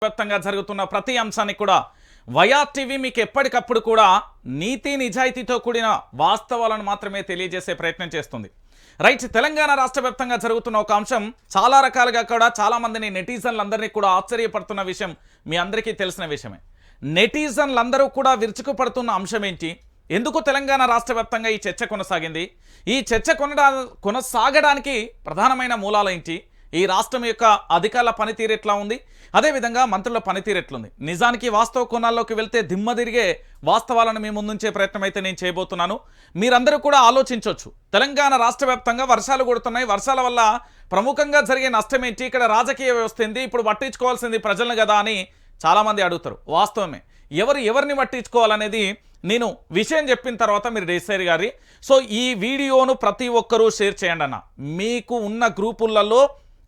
వ్యాప్తంగా జరుగుతున్న ప్రతి అంశాన్ని కూడా వైఆర్ టీవీ మీకు ఎప్పటికప్పుడు కూడా నీతి నిజాయితీతో కూడిన వాస్తవాలను మాత్రమే తెలియజేసే ప్రయత్నం చేస్తుంది. రైట్, తెలంగాణ రాష్ట్ర వ్యాప్తంగా జరుగుతున్న ఒక అంశం చాలా రకాలుగా కూడా చాలా మందిని నెటిజన్లందరినీ కూడా ఆశ్చర్యపడుతున్న విషయం మీ అందరికీ తెలిసిన విషయమే. నెటిజన్లందరూ కూడా విరుచుకుపడుతున్న అంశం ఏంటి? ఎందుకు తెలంగాణ రాష్ట్ర వ్యాప్తంగా ఈ చర్చ కొనసాగింది? ఈ చర్చ కొనసాగడానికి ప్రధానమైన మూలాలు ఏంటి? ఈ రాష్ట్రం యొక్క అధికారుల పనితీరు ఎట్లా ఉంది, అదేవిధంగా మంత్రుల పనితీరు ఎట్లుంది? నిజానికి వాస్తవ కోణాల్లోకి వెళ్తే దిమ్మ తిరిగే వాస్తవాలను మీ ముందుంచే ప్రయత్నం అయితే నేను చేయబోతున్నాను. మీరందరూ కూడా ఆలోచించవచ్చు, తెలంగాణ రాష్ట్ర వ్యాప్తంగా వర్షాలు కొడుతున్నాయి, వర్షాల వల్ల ప్రముఖంగా జరిగే నష్టం ఏంటి, ఇక్కడ రాజకీయ వ్యవస్థ ఏంటి, ఇప్పుడు పట్టించుకోవాల్సింది ప్రజలను కదా అని చాలామంది అడుగుతారు. వాస్తవమే, ఎవరిని పట్టించుకోవాలనేది నేను విషయం చెప్పిన తర్వాత మీరు డిసైడ్ గారి. సో ఈ వీడియోను ప్రతి ఒక్కరూ షేర్ చేయండి అన్న. మీకు ఉన్న గ్రూపులలో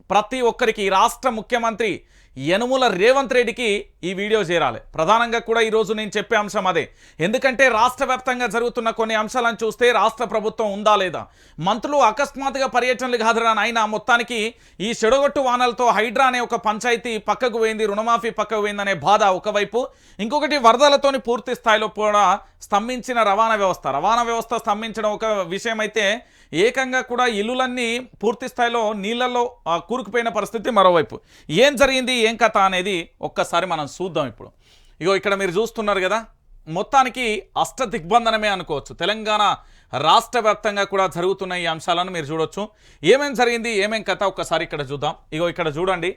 ప్రతి ఒక్కరికి రాష్ట్ర ముఖ్యమంత్రి యనుమల రేవంత్ రెడ్డికి ఈ వీడియో చేరాలి. ప్రధానంగా కూడా ఈరోజు నేను చెప్పే అంశం అదే. ఎందుకంటే రాష్ట్ర వ్యాప్తంగా జరుగుతున్న కొన్ని అంశాలను చూస్తే రాష్ట్ర ప్రభుత్వం ఉందా లేదా, మంత్రులు అకస్మాత్తుగా పర్యటనలకు హాజరాని అయినా మొత్తానికి ఈ చెడగొట్టు వానలతో హైడ్రా అనే ఒక పంచాయతీ పక్కకు పోయింది, రుణమాఫీ పక్కకు పోయిందనే బాధ ఒకవైపు, ఇంకొకటి వరదలతోని పూర్తి స్థాయిలో కూడా స్తంభించిన రవాణా వ్యవస్థ స్తంభించడం ఒక విషయం అయితే, ఏకంగా కూడా ఇల్లులన్నీ పూర్తి స్థాయిలో నీళ్ళల్లో కూరుకుపోయిన పరిస్థితి మరోవైపు. ఏం జరిగింది, ఏం కథ అనేది ఒక్కసారి మనం చూద్దాం. ఇప్పుడు ఇగో ఇక్కడ మీరు చూస్తున్నారు కదా, మొత్తానికి అష్ట దిగ్బంధనమే అనుకోవచ్చు. తెలంగాణ రాష్ట్ర వ్యాప్తంగా కూడా జరుగుతున్న ఈ అంశాలను మీరు చూడొచ్చు. ఏమేం జరిగింది, ఏమేం కథ ఒక్కసారి ఇక్కడ చూద్దాం. ఇగో ఇక్కడ చూడండి,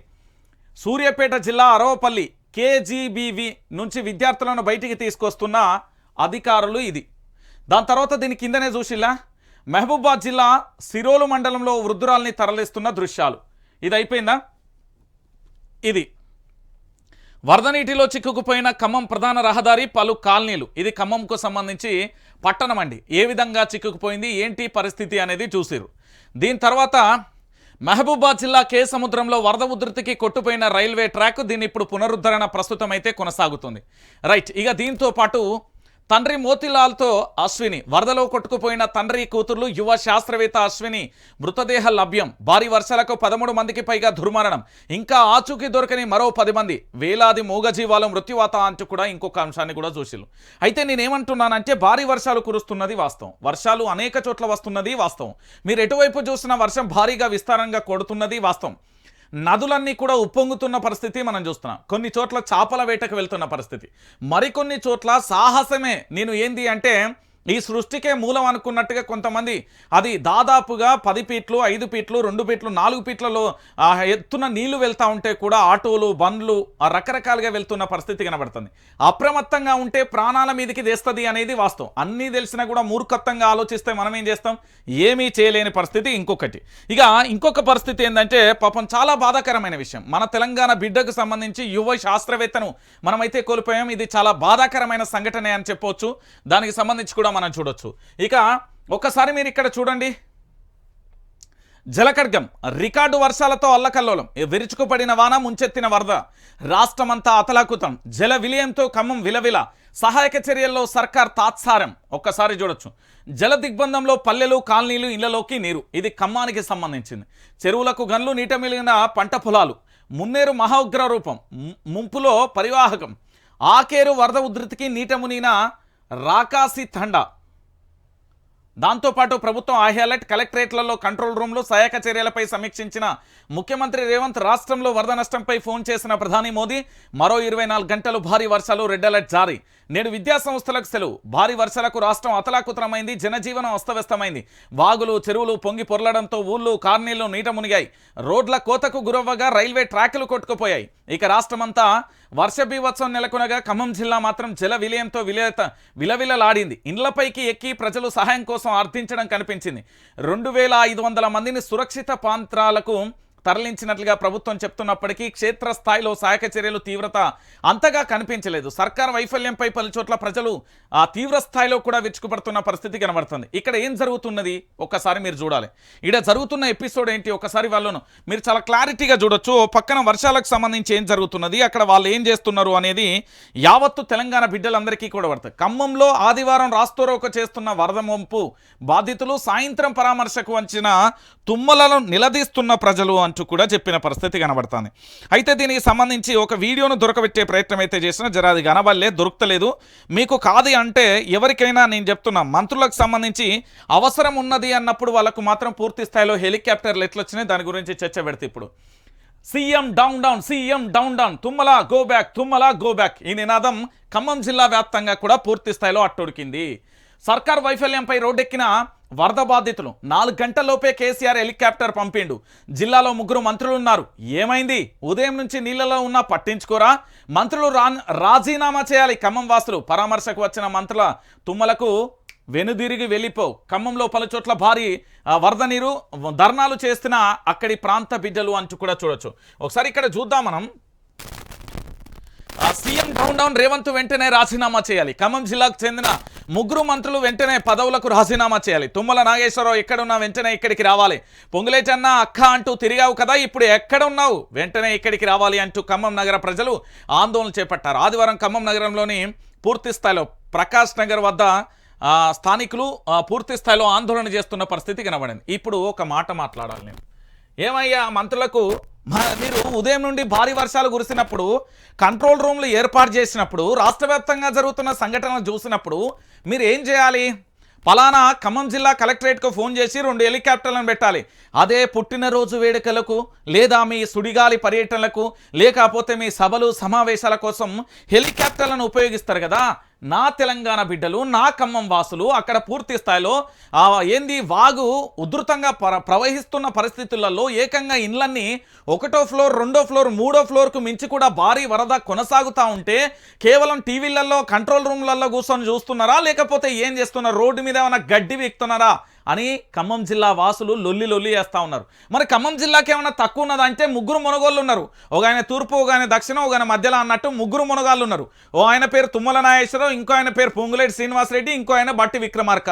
సూర్యాపేట జిల్లా అరవపల్లి కేజీబీవి నుంచి విద్యార్థులను బయటికి తీసుకొస్తున్న అధికారులు ఇది. దాని తర్వాత దీని కిందనే చూసిల్లా, మహబూబాబాద్ జిల్లా సిరోలు మండలంలో వృద్ధురాల్ని తరలిస్తున్న దృశ్యాలు. ఇది అయిపోయిందా? ఇది వరద నీటిలో చిక్కుకుపోయిన ఖమ్మం ప్రధాన రహదారి, పలు కాలనీలు. ఇది ఖమ్మంకు సంబంధించి పట్టణం అండి. ఏ విధంగా చిక్కుకుపోయింది, ఏంటి పరిస్థితి అనేది చూసిరు. దీని తర్వాత మహబూబాబాద్ జిల్లా కే సముద్రంలో వరద ఉధృతికి కొట్టుపోయిన రైల్వే ట్రాక్. దీన్ని ఇప్పుడు పునరుద్ధరణ ప్రస్తుతం అయితే కొనసాగుతుంది. రైట్, ఇక దీంతో పాటు తండ్రి మోతిలాల్తో అశ్విని, వరదలో కొట్టుకుపోయిన తండ్రి కూతుర్లు యువ శాస్త్రవేత్త అశ్విని మృతదేహ లభ్యం. భారీ వర్షాలకు 13 మందికి పైగా దుర్మరణం, ఇంకా ఆచూకీ దొరకని మరో 10 మంది. వేలాది మూగజీవాలు మృత్యువాత అంటూ కూడా ఇంకొక అంశాన్ని కూడా చూసిరు. అయితే నేనేమంటున్నానంటే, భారీ వర్షాలు కురుస్తున్నది వాస్తవం, వర్షాలు అనేక చోట్ల వస్తున్నది వాస్తవం, మీరు ఎటువైపు చూసిన వర్షం భారీగా విస్తారంగా కొడుతున్నది వాస్తవం. నదులన్నీ కూడా ఉప్పొంగుతున్న పరిస్థితి మనం చూస్తున్నాం. కొన్ని చోట్ల చేపల వేటకు వెళ్తున్న పరిస్థితి, మరికొన్ని చోట్ల సాహసమే నేను ఏంది అంటే ఈ సృష్టికే మూలం అనుకున్నట్టుగా కొంతమంది అది దాదాపుగా 10 ఫీట్లు 5 ఫీట్లు 2 ఫీట్లు 4 ఫీట్లలో ఎత్తున నీళ్లు వెళ్తూ ఉంటే కూడా ఆటోలు బండ్లు రకరకాలుగా వెళ్తున్న పరిస్థితి కనబడుతుంది. అప్రమత్తంగా ఉంటే ప్రాణాల మీదకి తెస్తుంది అనేది వాస్తవం. అన్నీ తెలిసినా కూడా మూర్ఖత్వంగా ఆలోచిస్తే మనం ఏం చేస్తాం, ఏమీ చేయలేని పరిస్థితి. ఇంకొక పరిస్థితి ఏంటంటే, పాపం చాలా బాధాకరమైన విషయం, మన తెలంగాణ బిడ్డకు సంబంధించి యువ శాస్త్రవేత్తను మనమైతే కోల్పోయాం. ఇది చాలా బాధాకరమైన సంఘటన అని చెప్పవచ్చు. దానికి సంబంధించి కూడా మనం చూడొచ్చు. ఇక ఒక్కసారి మీరు ఇక్కడ చూడండి, జలఖడ్గం రికార్డు వర్షాలతో అల్లకల్లోలం, విరుచుకుపడిన వాన, ముంచెత్తిన వరద, రాష్ట్రమంతా అతలాకుతం, జల విలయంతో ఖమ్మం విలవిల, సహాయక చర్యల్లో సర్కార్ తాత్సారం. ఒక్కసారి చూడొచ్చు, జల దిగ్బంధంలో పల్లెలు కాలనీలు ఇళ్లలోకి నీరు. ఇది ఖమ్మానికి సంబంధించింది. చెరువులకు గన్లు, నీట మిలిగిన పంట పొలాలు, మున్నేరు మహా ఉగ్ర రూపం, ముంపులో పరివాహకం, ఆకేరు వరద ఉధృతికి నీట మునిగిన రాకాసి తండా. దాంతోపాటు ప్రభుత్వం హై అలర్ట్, కలెక్టరేట్లలో కంట్రోల్ రూమ్లో సహాయక చర్యలపై సమీక్షించిన ముఖ్యమంత్రి రేవంత్. రాష్ట్రంలో వరద నష్టంపై ఫోన్ చేసిన ప్రధాని మోదీ. మరో 24 గంటలు భారీ వర్షాలు, రెడ్ అలర్ట్ జారీ. నేడు విద్యా సంస్థలకు సెలవు. భారీ వర్షాలకు రాష్ట్రం అతలాకుతలమైంది, జనజీవనం అస్తవ్యస్తమైంది. వాగులు చెరువులు పొంగి పొర్లడంతో ఊళ్ళు కాలనీలు నీట మునిగాయి. రోడ్ల కోతకు గురవ్వగా రైల్వే ట్రాకులు కొట్టుకుపోయాయి. ఇక రాష్ట్రమంతా వర్ష బీభత్సం నెలకొనగా ఖమ్మం జిల్లా మాత్రం జల విలయంతో విలవిలలాడింది. ఇండ్లపైకి ఎక్కి ప్రజలు సహాయం కోసం అర్థించడం కనిపించింది. 2500 మందిని సురక్షిత ప్రాంతాలకు తరలించినట్లుగా ప్రభుత్వం చెప్తున్నప్పటికీ క్షేత్రస్థాయిలో సహాయక చర్యలు తీవ్రత అంతగా కనిపించలేదు. సర్కార్ వైఫల్యంపై పలు చోట్ల ప్రజలు తీవ్ర స్థాయిలో కూడా విరుచుకుపడుతున్న పరిస్థితి కనబడుతుంది. ఇక్కడ ఏం జరుగుతున్నది ఒక్కసారి మీరు చూడాలి. ఇక్కడ జరుగుతున్న ఎపిసోడ్ ఏంటి ఒక్కసారి వాళ్ళను మీరు చాలా క్లారిటీగా చూడొచ్చు. పక్కన వర్షాలకు సంబంధించి ఏం జరుగుతున్నది, అక్కడ వాళ్ళు ఏం చేస్తున్నారు అనేది యావత్తు తెలంగాణ బిడ్డలందరికీ కూడా పడుతుంది. ఖమ్మంలో ఆదివారం రాస్తోరోక చేస్తున్న వరద ముంపు బాధితులు, సాయంత్రం పరామర్శకు వచ్చిన తుమ్మలను నిలదీస్తున్న ప్రజలు అంటూ కూడా చెప్పిన పరిస్థితి కనబడుతుంది. అయితే దీనికి సంబంధించి ఒక వీడియోను దొరకబెట్టే ప్రయత్నం అయితే చేసినా జర అది కనబడలే, దొరుకుతలేదు. మీకు కాదు అంటే ఎవరికైనా నేను చెప్తున్నా, మంత్రులకు సంబంధించి అవసరం ఉన్నది అన్నప్పుడు వాళ్ళకు మాత్రం పూర్తి స్థాయిలో హెలికాప్టర్లు ఎట్లొచ్చినాయి దాని గురించి చర్చ పెడితే ఇప్పుడు CM down down, CM down down, Tummala go back, Tummala go back ఈ నినాదం ఖమ్మం జిల్లా వ్యాప్తంగా కూడా పూర్తి స్థాయిలో అట్టుడికింది. సర్కార్ వైఫల్యంపై రోడ్డెక్కిన వరద బాధితులు 4 గంటల్లోపే కేసీఆర్ హెలికాప్టర్ పంపిండు. జిల్లాలో 3 మంత్రులు ఉన్నారు. ఏమైంది? ఉదయం నుంచి నీళ్లలో ఉన్నా పట్టించుకోరా? మంత్రులు రాజీనామా చేయాలి. ఖమ్మం వాసులు పరామర్శకు వచ్చిన మంత్రుల తుమ్మలకు వెనుదిరిగి వెళ్ళిపో. ఖమ్మంలో పలుచోట్ల భారీ వరద నీరు, ధర్నాలు చేస్తున్న అక్కడి ప్రాంత బిడ్డలు అంటూ కూడా చూడొచ్చు. ఒకసారి ఇక్కడ చూద్దాం మనం. సీఎం డౌన్ డౌన్, రేవంత్ వెంటనే రాజీనామా చేయాలి. ఖమ్మం జిల్లాకు చెందిన 3 మంత్రులు వెంటనే పదవులకు రాజీనామా చేయాలి. తుమ్మల నాగేశ్వరరావు ఎక్కడున్నా వెంటనే ఇక్కడికి రావాలి. పొంగులేటన్న అక్క అంటూ తిరిగావు కదా, ఇప్పుడు ఎక్కడున్నావు? వెంటనే ఇక్కడికి రావాలి అంటూ ఖమ్మం నగర ప్రజలు ఆందోళన చేపట్టారు. ఆదివారం ఖమ్మం నగరంలోని పూర్తి స్థాయిలో ప్రకాష్ నగర్ వద్ద స్థానికులు పూర్తి స్థాయిలో ఆందోళన చేస్తున్న పరిస్థితి కనబడింది. ఇప్పుడు ఒక మాట మాట్లాడాలి నేను. ఏమయ్యా మంత్రులకు, మీరు ఉదయం నుండి భారీ వర్షాలు కురిసినప్పుడు కంట్రోల్ రూమ్లు ఏర్పాటు చేసినప్పుడు రాష్ట్ర వ్యాప్తంగా జరుగుతున్న సంఘటనలు చూసినప్పుడు మీరు ఏం చేయాలి? పలానా ఖమ్మం జిల్లా కలెక్టరేట్కు ఫోన్ చేసి 2 హెలికాప్టర్లను పెట్టాలి. అదే పుట్టినరోజు వేడుకలకు లేదా మీ సుడిగాలి పర్యటనలకు లేకపోతే మీ సభలు సమావేశాల కోసం హెలికాప్టర్లను ఉపయోగిస్తారు కదా. నా తెలంగాణ బిడ్డలు, నా ఖమ్మం వాసులు అక్కడ పూర్తి స్థాయిలో ఏంది వాగు ఉధృతంగా ప్రవహిస్తున్న పరిస్థితులలో ఏకంగా ఇండ్లన్నీ 1వ ఫ్లోర్, 2వ ఫ్లోర్, 3వ ఫ్లోర్కు మించి కూడా భారీ వరద కొనసాగుతూ ఉంటే కేవలం టీవీలలో కంట్రోల్ రూమ్లలో కూర్చొని చూస్తున్నారా లేకపోతే ఏం చేస్తున్నారు? రోడ్డు మీద ఏమైనా గడ్డి వీక్తున్నారా అని ఖమ్మం జిల్లా వాసులు లొల్లి చేస్తూ ఉన్నారు. మరి ఖమ్మం జిల్లాకి ఏమైనా తక్కువ ఉన్నదా అంటే 3 మునగోళ్ళు ఉన్నారు. ఒక ఆయన తూర్పు, ఒక ఆయన దక్షిణం, ఒక ఆయన మధ్యలో అన్నట్టు 3 మునగాళ్ళు ఉన్నారు. ఓ ఆయన పేరు తుమ్మల నాగేశ్వరరావు, ఇంకో ఆయన పేరు పొంగులేటి శ్రీనివాసరెడ్డి, ఇంకో ఆయన బట్టి విక్రమార్క.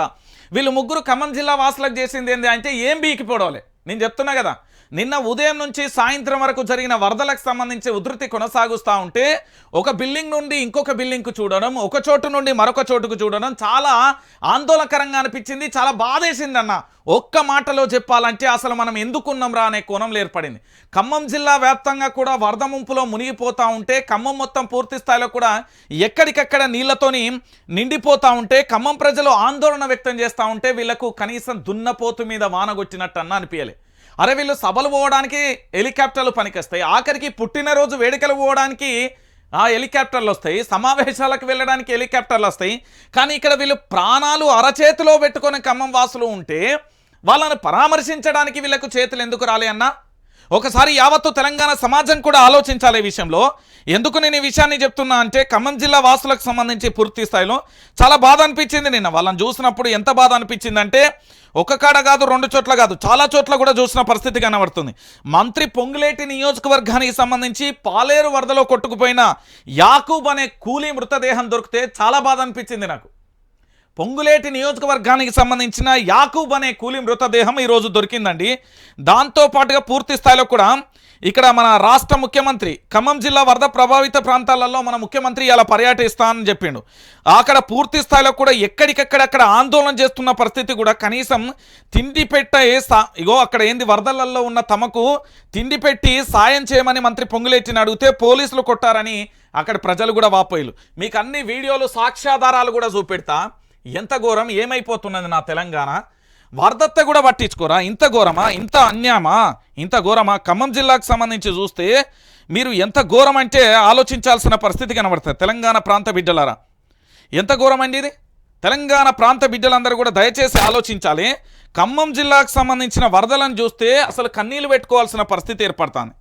వీళ్ళు 3 ఖమ్మం జిల్లా వాసులకు చేసింది ఏంటి అంటే ఏం బీకిపోవడాలి. నేను చెప్తున్నా కదా, నిన్న ఉదయం నుంచి సాయంత్రం వరకు జరిగిన వరదలకు సంబంధించి ఉధృతి కొనసాగుస్తూ ఉంటే ఒక బిల్డింగ్ నుండి ఇంకొక బిల్డింగ్కు చూడడం, ఒక చోటు నుండి మరొక చోటుకు చూడడం చాలా ఆందోళనకరంగా అనిపించింది. చాలా బాధేసింది అన్న. ఒక్క మాటలో చెప్పాలంటే అసలు మనం ఎందుకున్నాం రా అనే కోణంలో ఏర్పడింది. ఖమ్మం జిల్లా వ్యాప్తంగా కూడా వరద ముంపులో మునిగిపోతూ ఉంటే, ఖమ్మం మొత్తం పూర్తి స్థాయిలో కూడా ఎక్కడికక్కడ నీళ్లతోని నిండిపోతూ ఉంటే ఖమ్మం ప్రజలు ఆందోళన వ్యక్తం చేస్తూ ఉంటే వీళ్లకు కనీసం దున్నపోతు మీద వానగొచ్చినట్టు అన్న అనిపించలే. అరే వీళ్ళు సభలు పోవడానికి హెలికాప్టర్లు పనికొస్తాయి, ఆఖరికి పుట్టినరోజు వేడుకలు పోవడానికి హెలికాప్టర్లు వస్తాయి, సమావేశాలకు వెళ్ళడానికి హెలికాప్టర్లు వస్తాయి. కానీ ఇక్కడ వీళ్ళు ప్రాణాలు అరచేతిలో పెట్టుకొని ఖమ్మం వాసులు ఉంటే వాళ్ళని పరామర్శించడానికి వీళ్ళకు చేతులు ఎందుకు రాలే అన్నా? ఒకసారి యావత్తు తెలంగాణ సమాజం కూడా ఆలోచించాలి ఈ విషయంలో. ఎందుకు నేను ఈ విషయాన్ని చెప్తున్నా అంటే ఖమ్మం జిల్లా వాసులకు సంబంధించి పూర్తి స్థాయిలో చాలా బాధ అనిపించింది. నిన్న వాళ్ళని చూసినప్పుడు ఎంత బాధ అనిపించిందంటే ఒక కాడ కాదు, 2 చోట్ల కాదు, చాలా చోట్ల కూడా చూసిన పరిస్థితి కనబడుతుంది. మంత్రి పొంగులేటి నియోజకవర్గానికి సంబంధించి పాలేరు వరదలో కొట్టుకుపోయిన యాకూబ్ అనే కూలీ మృతదేహం దొరికితే చాలా బాధ అనిపించింది నాకు. పొంగులేటి నియోజకవర్గానికి సంబంధించిన యాకూబ్ అనే కూలీ మృతదేహం ఈరోజు దొరికిందండి. దాంతోపాటుగా పూర్తి స్థాయిలో కూడా ఇక్కడ మన రాష్ట్ర ముఖ్యమంత్రి ఖమ్మం జిల్లా వరద ప్రభావిత ప్రాంతాలలో మన ముఖ్యమంత్రి ఇలా పర్యటిస్తానని చెప్పిండు. అక్కడ పూర్తి స్థాయిలో కూడా ఎక్కడికక్కడక్కడ ఆందోళన చేస్తున్న పరిస్థితి కూడా కనీసం తిండి పెట్టే ఇగో అక్కడ ఏంది వరదలలో ఉన్న తమకు తిండి పెట్టి సాయం చేయమని మంత్రి పొంగులేటిని అడిగితే పోలీసులు కొట్టారని అక్కడ ప్రజలు కూడా వాపోయిలు. మీకు అన్ని వీడియోలు సాక్ష్యాధారాలు కూడా చూపెడతా. ఎంత ఘోరం, ఏమైపోతున్నది నా తెలంగాణ. వరదత్త కూడా పట్టించుకోరా? ఇంత ఘోరమా, ఇంత అన్యాయమా, ఇంత ఘోరమా? ఖమ్మం జిల్లాకు సంబంధించి చూస్తే మీరు ఎంత ఘోరం అంటే ఆలోచించాల్సిన పరిస్థితి కనబడుతుంది. తెలంగాణ ప్రాంత బిడ్డలారా ఎంత ఘోరం అండి ఇది. తెలంగాణ ప్రాంత బిడ్డలందరూ కూడా దయచేసి ఆలోచించాలి. ఖమ్మం జిల్లాకు సంబంధించిన వరదలను చూస్తే అసలు కన్నీళ్లు పెట్టుకోవాల్సిన పరిస్థితి ఏర్పడుతుంది.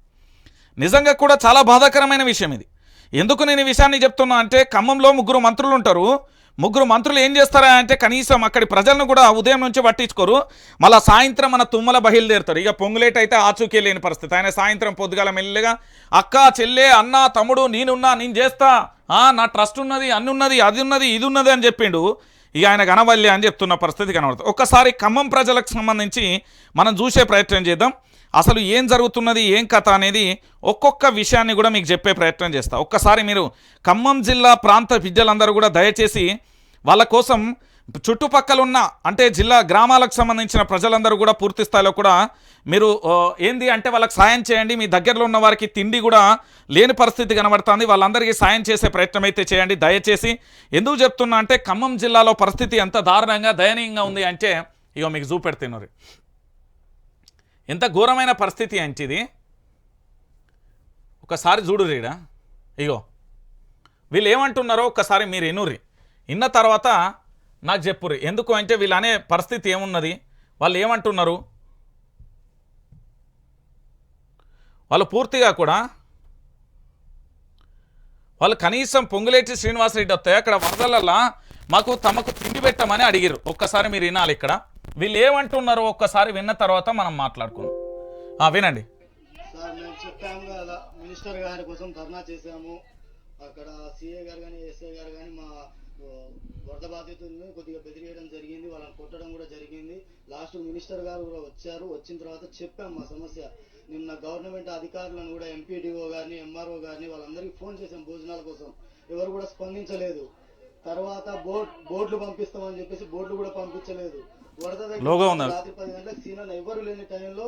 నిజంగా కూడా చాలా బాధాకరమైన విషయం ఇది. ఎందుకు నేను ఈ విషయాన్ని చెప్తున్నా అంటే ఖమ్మంలో 3 మంత్రులు ఉంటారు. 3 మంత్రులు ఏం చేస్తారా అంటే కనీసం అక్కడి ప్రజలను కూడా ఉదయం నుంచి పట్టించుకోరు. మళ్ళీ సాయంత్రం మన తుమ్మల బయలుదేరుతారు. ఇక పొంగులేట్ అయితే ఆచూకీ లేని పరిస్థితి. ఆయన సాయంత్రం పొద్దుగాల మెల్లిగా అక్క, చెల్లె, అన్న, తమ్ముడు నేనున్నా, నేను చేస్తా, నా ట్రస్ట్ ఉన్నది, అన్ని ఉన్నది, అది ఉన్నది, ఇది ఉన్నది అని చెప్పిండు. ఇక ఆయన కనవల్లి అని చెప్తున్న పరిస్థితి కనబడుతుంది. ఒక్కసారి ఖమ్మం ప్రజలకు సంబంధించి మనం చూసే ప్రయత్నం చేద్దాం. అసలు ఏం జరుగుతున్నది, ఏం కథ అనేది ఒక్కొక్క విషయాన్ని కూడా మీకు చెప్పే ప్రయత్నం చేస్తా. ఒక్కసారి మీరు ఖమ్మం జిల్లా ప్రాంత బిడ్డలందరూ కూడా దయచేసి వాళ్ళ కోసం చుట్టుపక్కల ఉన్న అంటే జిల్లా గ్రామాలకు సంబంధించిన ప్రజలందరూ కూడా పూర్తి స్థాయిలో కూడా మీరు ఏంది అంటే వాళ్ళకి సాయం చేయండి. మీ దగ్గరలో ఉన్న వారికి తిండి కూడా లేని పరిస్థితి కనబడుతుంది. వాళ్ళందరికీ సాయం చేసే ప్రయత్నం అయితే చేయండి దయచేసి. ఎందుకు చెప్తున్నా అంటే ఖమ్మం జిల్లాలో పరిస్థితి ఎంత దారుణంగా దయనీయంగా ఉంది అంటే ఇగో మీకు చూపెడుతున్నారు ఎంత ఘోరమైన పరిస్థితి అంటే ఇది. ఒకసారి చూడు రీడా ఇగో వీళ్ళు ఏమంటున్నారో ఒక్కసారి మీరు ఎన్నుర్రి. ఇన్న తర్వాత నాకు చెప్పుర్రి. ఎందుకు అంటే వీళ్ళు అనే పరిస్థితి ఏమున్నది, వాళ్ళు ఏమంటున్నారు, వాళ్ళు పూర్తిగా కూడా వాళ్ళు కనీసం పొంగులేటి శ్రీనివాసరెడ్డి వస్తాయి అక్కడ వరదలల్లా తమకు తిండి పెట్టమని అడిగిరు. ఒక్కసారి మీరు వినాలి. ఇక్కడ వీళ్ళు ఏమంటున్నారో ఒక్కసారి విన్న తర్వాత మనం మాట్లాడుకుందాం. వినండి. సార్ మేము చెప్పాము కదా, మినిస్టర్ గారి కోసం ధర్నా చేశాము. అక్కడ సిఏ గారు కానీ ఎస్ఐ గారు కానీ మా వరద బాధితులను కొద్దిగా బెదిరియడం జరిగింది, వాళ్ళని కొట్టడం కూడా జరిగింది. లాస్ట్ మినిస్టర్ గారు కూడా వచ్చారు. వచ్చిన తర్వాత చెప్పాము మా సమస్య. నిన్న గవర్నమెంట్ అధికారులను కూడా ఎంపీడీఓ గారిని ఎంఆర్ఓ గారిని వాళ్ళందరికీ ఫోన్ చేసాం భోజనాల కోసం, ఎవరు కూడా స్పందించలేదు. తర్వాత బోర్డులు పంపిస్తామని చెప్పేసి బోర్డులు కూడా పంపించలేదు. వరద దగ్గర రాత్రి 10 గంటలకు సీనన్న ఎవరు లేని టైంలో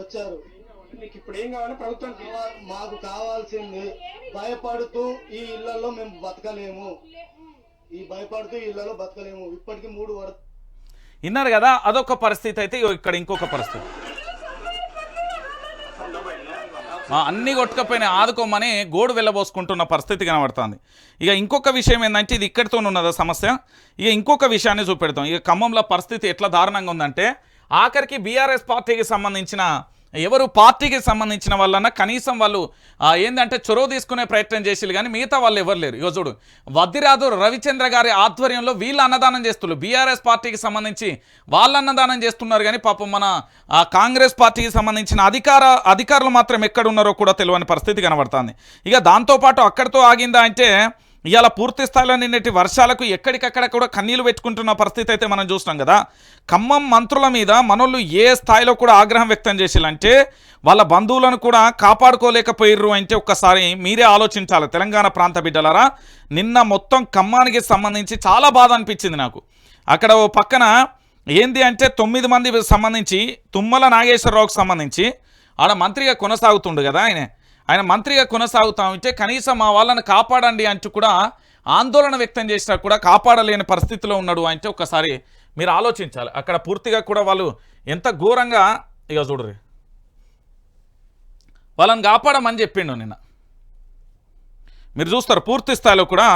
వచ్చారు. మీకు ఇప్పుడు ఏం కావాలో ప్రభుత్వం మాకు కావాల్సింది, భయపడుతూ ఈ ఇళ్లలో మేము బతకలేము, భయపడుతూ ఈ ఇళ్లలో బతకలేము. ఇప్పటికీ 3 వరద విన్నారు కదా, అదొక పరిస్థితి. అయితే ఇక్కడ ఇంకొక పరిస్థితి, అన్ని కొట్టుకపోయినా ఆదుకోమని గోడు వెళ్ళబోసుకుంటున్న పరిస్థితి కనబడుతుంది. ఇక ఇంకొక విషయం ఏంటంటే ఇది ఇక్కడితో ఉన్నదా సమస్య. ఇక ఇంకొక విషయాన్ని చూపెడతాం. ఇక ఖమ్మంలో పరిస్థితి ఎట్లా దారుణంగా ఉందంటే ఆఖరికి బీఆర్ఎస్ పార్టీకి సంబంధించిన పార్టీకి సంబంధించిన వాళ్ళన్నా కనీసం వాళ్ళు ఏంటంటే చొరవ తీసుకునే ప్రయత్నం చేసి కానీ మిగతా వాళ్ళు ఎవరు లేరు. ఇగో చూడు, వద్దిరాజు రవిచంద్ర గారి ఆధ్వర్యంలో వీళ్ళు అన్నదానం చేస్తున్నారు. బీఆర్ఎస్ పార్టీకి సంబంధించి వాళ్ళు అన్నదానం చేస్తున్నారు కానీ పాపం మన కాంగ్రెస్ పార్టీకి సంబంధించిన అధికారులు మాత్రం ఎక్కడున్నారో కూడా తెలియని పరిస్థితి కనబడుతుంది. ఇక దాంతోపాటు అక్కడితో ఆగిందా అంటే ఇవాళ పూర్తి స్థాయిలో నిన్నటి వర్షాలకు ఎక్కడికక్కడ కూడా కన్నీళ్లు పెట్టుకుంటున్న పరిస్థితి అయితే మనం చూస్తున్నాం కదా. ఖమ్మం మంత్రుల మీద మనోళ్ళు ఏ స్థాయిలో కూడా ఆగ్రహం వ్యక్తం చేసిలంటే వాళ్ళ బంధువులను కూడా కాపాడుకోలేకపోయిర్రు అంటే ఒక్కసారి మీరే ఆలోచించాలి. తెలంగాణ ప్రాంత బిడ్డలారా, నిన్న మొత్తం ఖమ్మానికి సంబంధించి చాలా బాధ అనిపించింది నాకు. అక్కడ ఓ పక్కన ఏంది అంటే 9 మంది సంబంధించి తుమ్మల నాగేశ్వరరావుకు సంబంధించి ఆడ మంత్రిగా కొనసాగుతుండు కదా ఆయన మంత్రిగా కొనసాగుతా ఉంటే కనీసం మా వాళ్ళని కాపాడండి అంటూ కూడా ఆందోళన వ్యక్తం చేసినా కూడా కాపాడలేని పరిస్థితిలో ఉన్నాడు అంటే ఒక్కసారి మీరు ఆలోచించాలి. అక్కడ పూర్తిగా కూడా వాళ్ళు ఎంత ఘోరంగా ఇక చూడరు వాళ్ళని కాపాడమని చెప్పిండు నిన్న. మీరు చూస్తారు పూర్తి స్థాయిలో కూడా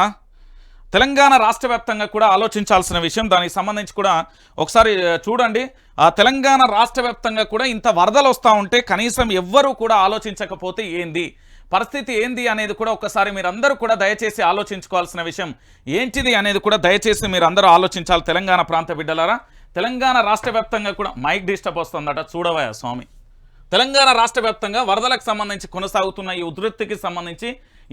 తెలంగాణ రాష్ట్ర వ్యాప్తంగా కూడా ఆలోచించాల్సిన విషయం. దానికి సంబంధించి కూడా ఒకసారి చూడండి. తెలంగాణ రాష్ట్ర వ్యాప్తంగా కూడా ఇంత వరదలు వస్తూ ఉంటే కనీసం ఎవ్వరూ కూడా ఆలోచించకపోతే ఏంది పరిస్థితి ఏంది అనేది కూడా ఒకసారి మీరందరూ కూడా దయచేసి ఆలోచించుకోవాల్సిన విషయం ఏంటిది అనేది కూడా దయచేసి మీరు అందరూ ఆలోచించాలి. తెలంగాణ ప్రాంత బిడ్డలారా, తెలంగాణ రాష్ట్ర వ్యాప్తంగా కూడా మైక్ డిస్టర్బ్ వస్తుందట చూడవయ్యా స్వామి. తెలంగాణ రాష్ట్ర వ్యాప్తంగా వరదలకు సంబంధించి కొనసాగుతున్న ఈ ఉధృతికి సంబంధించి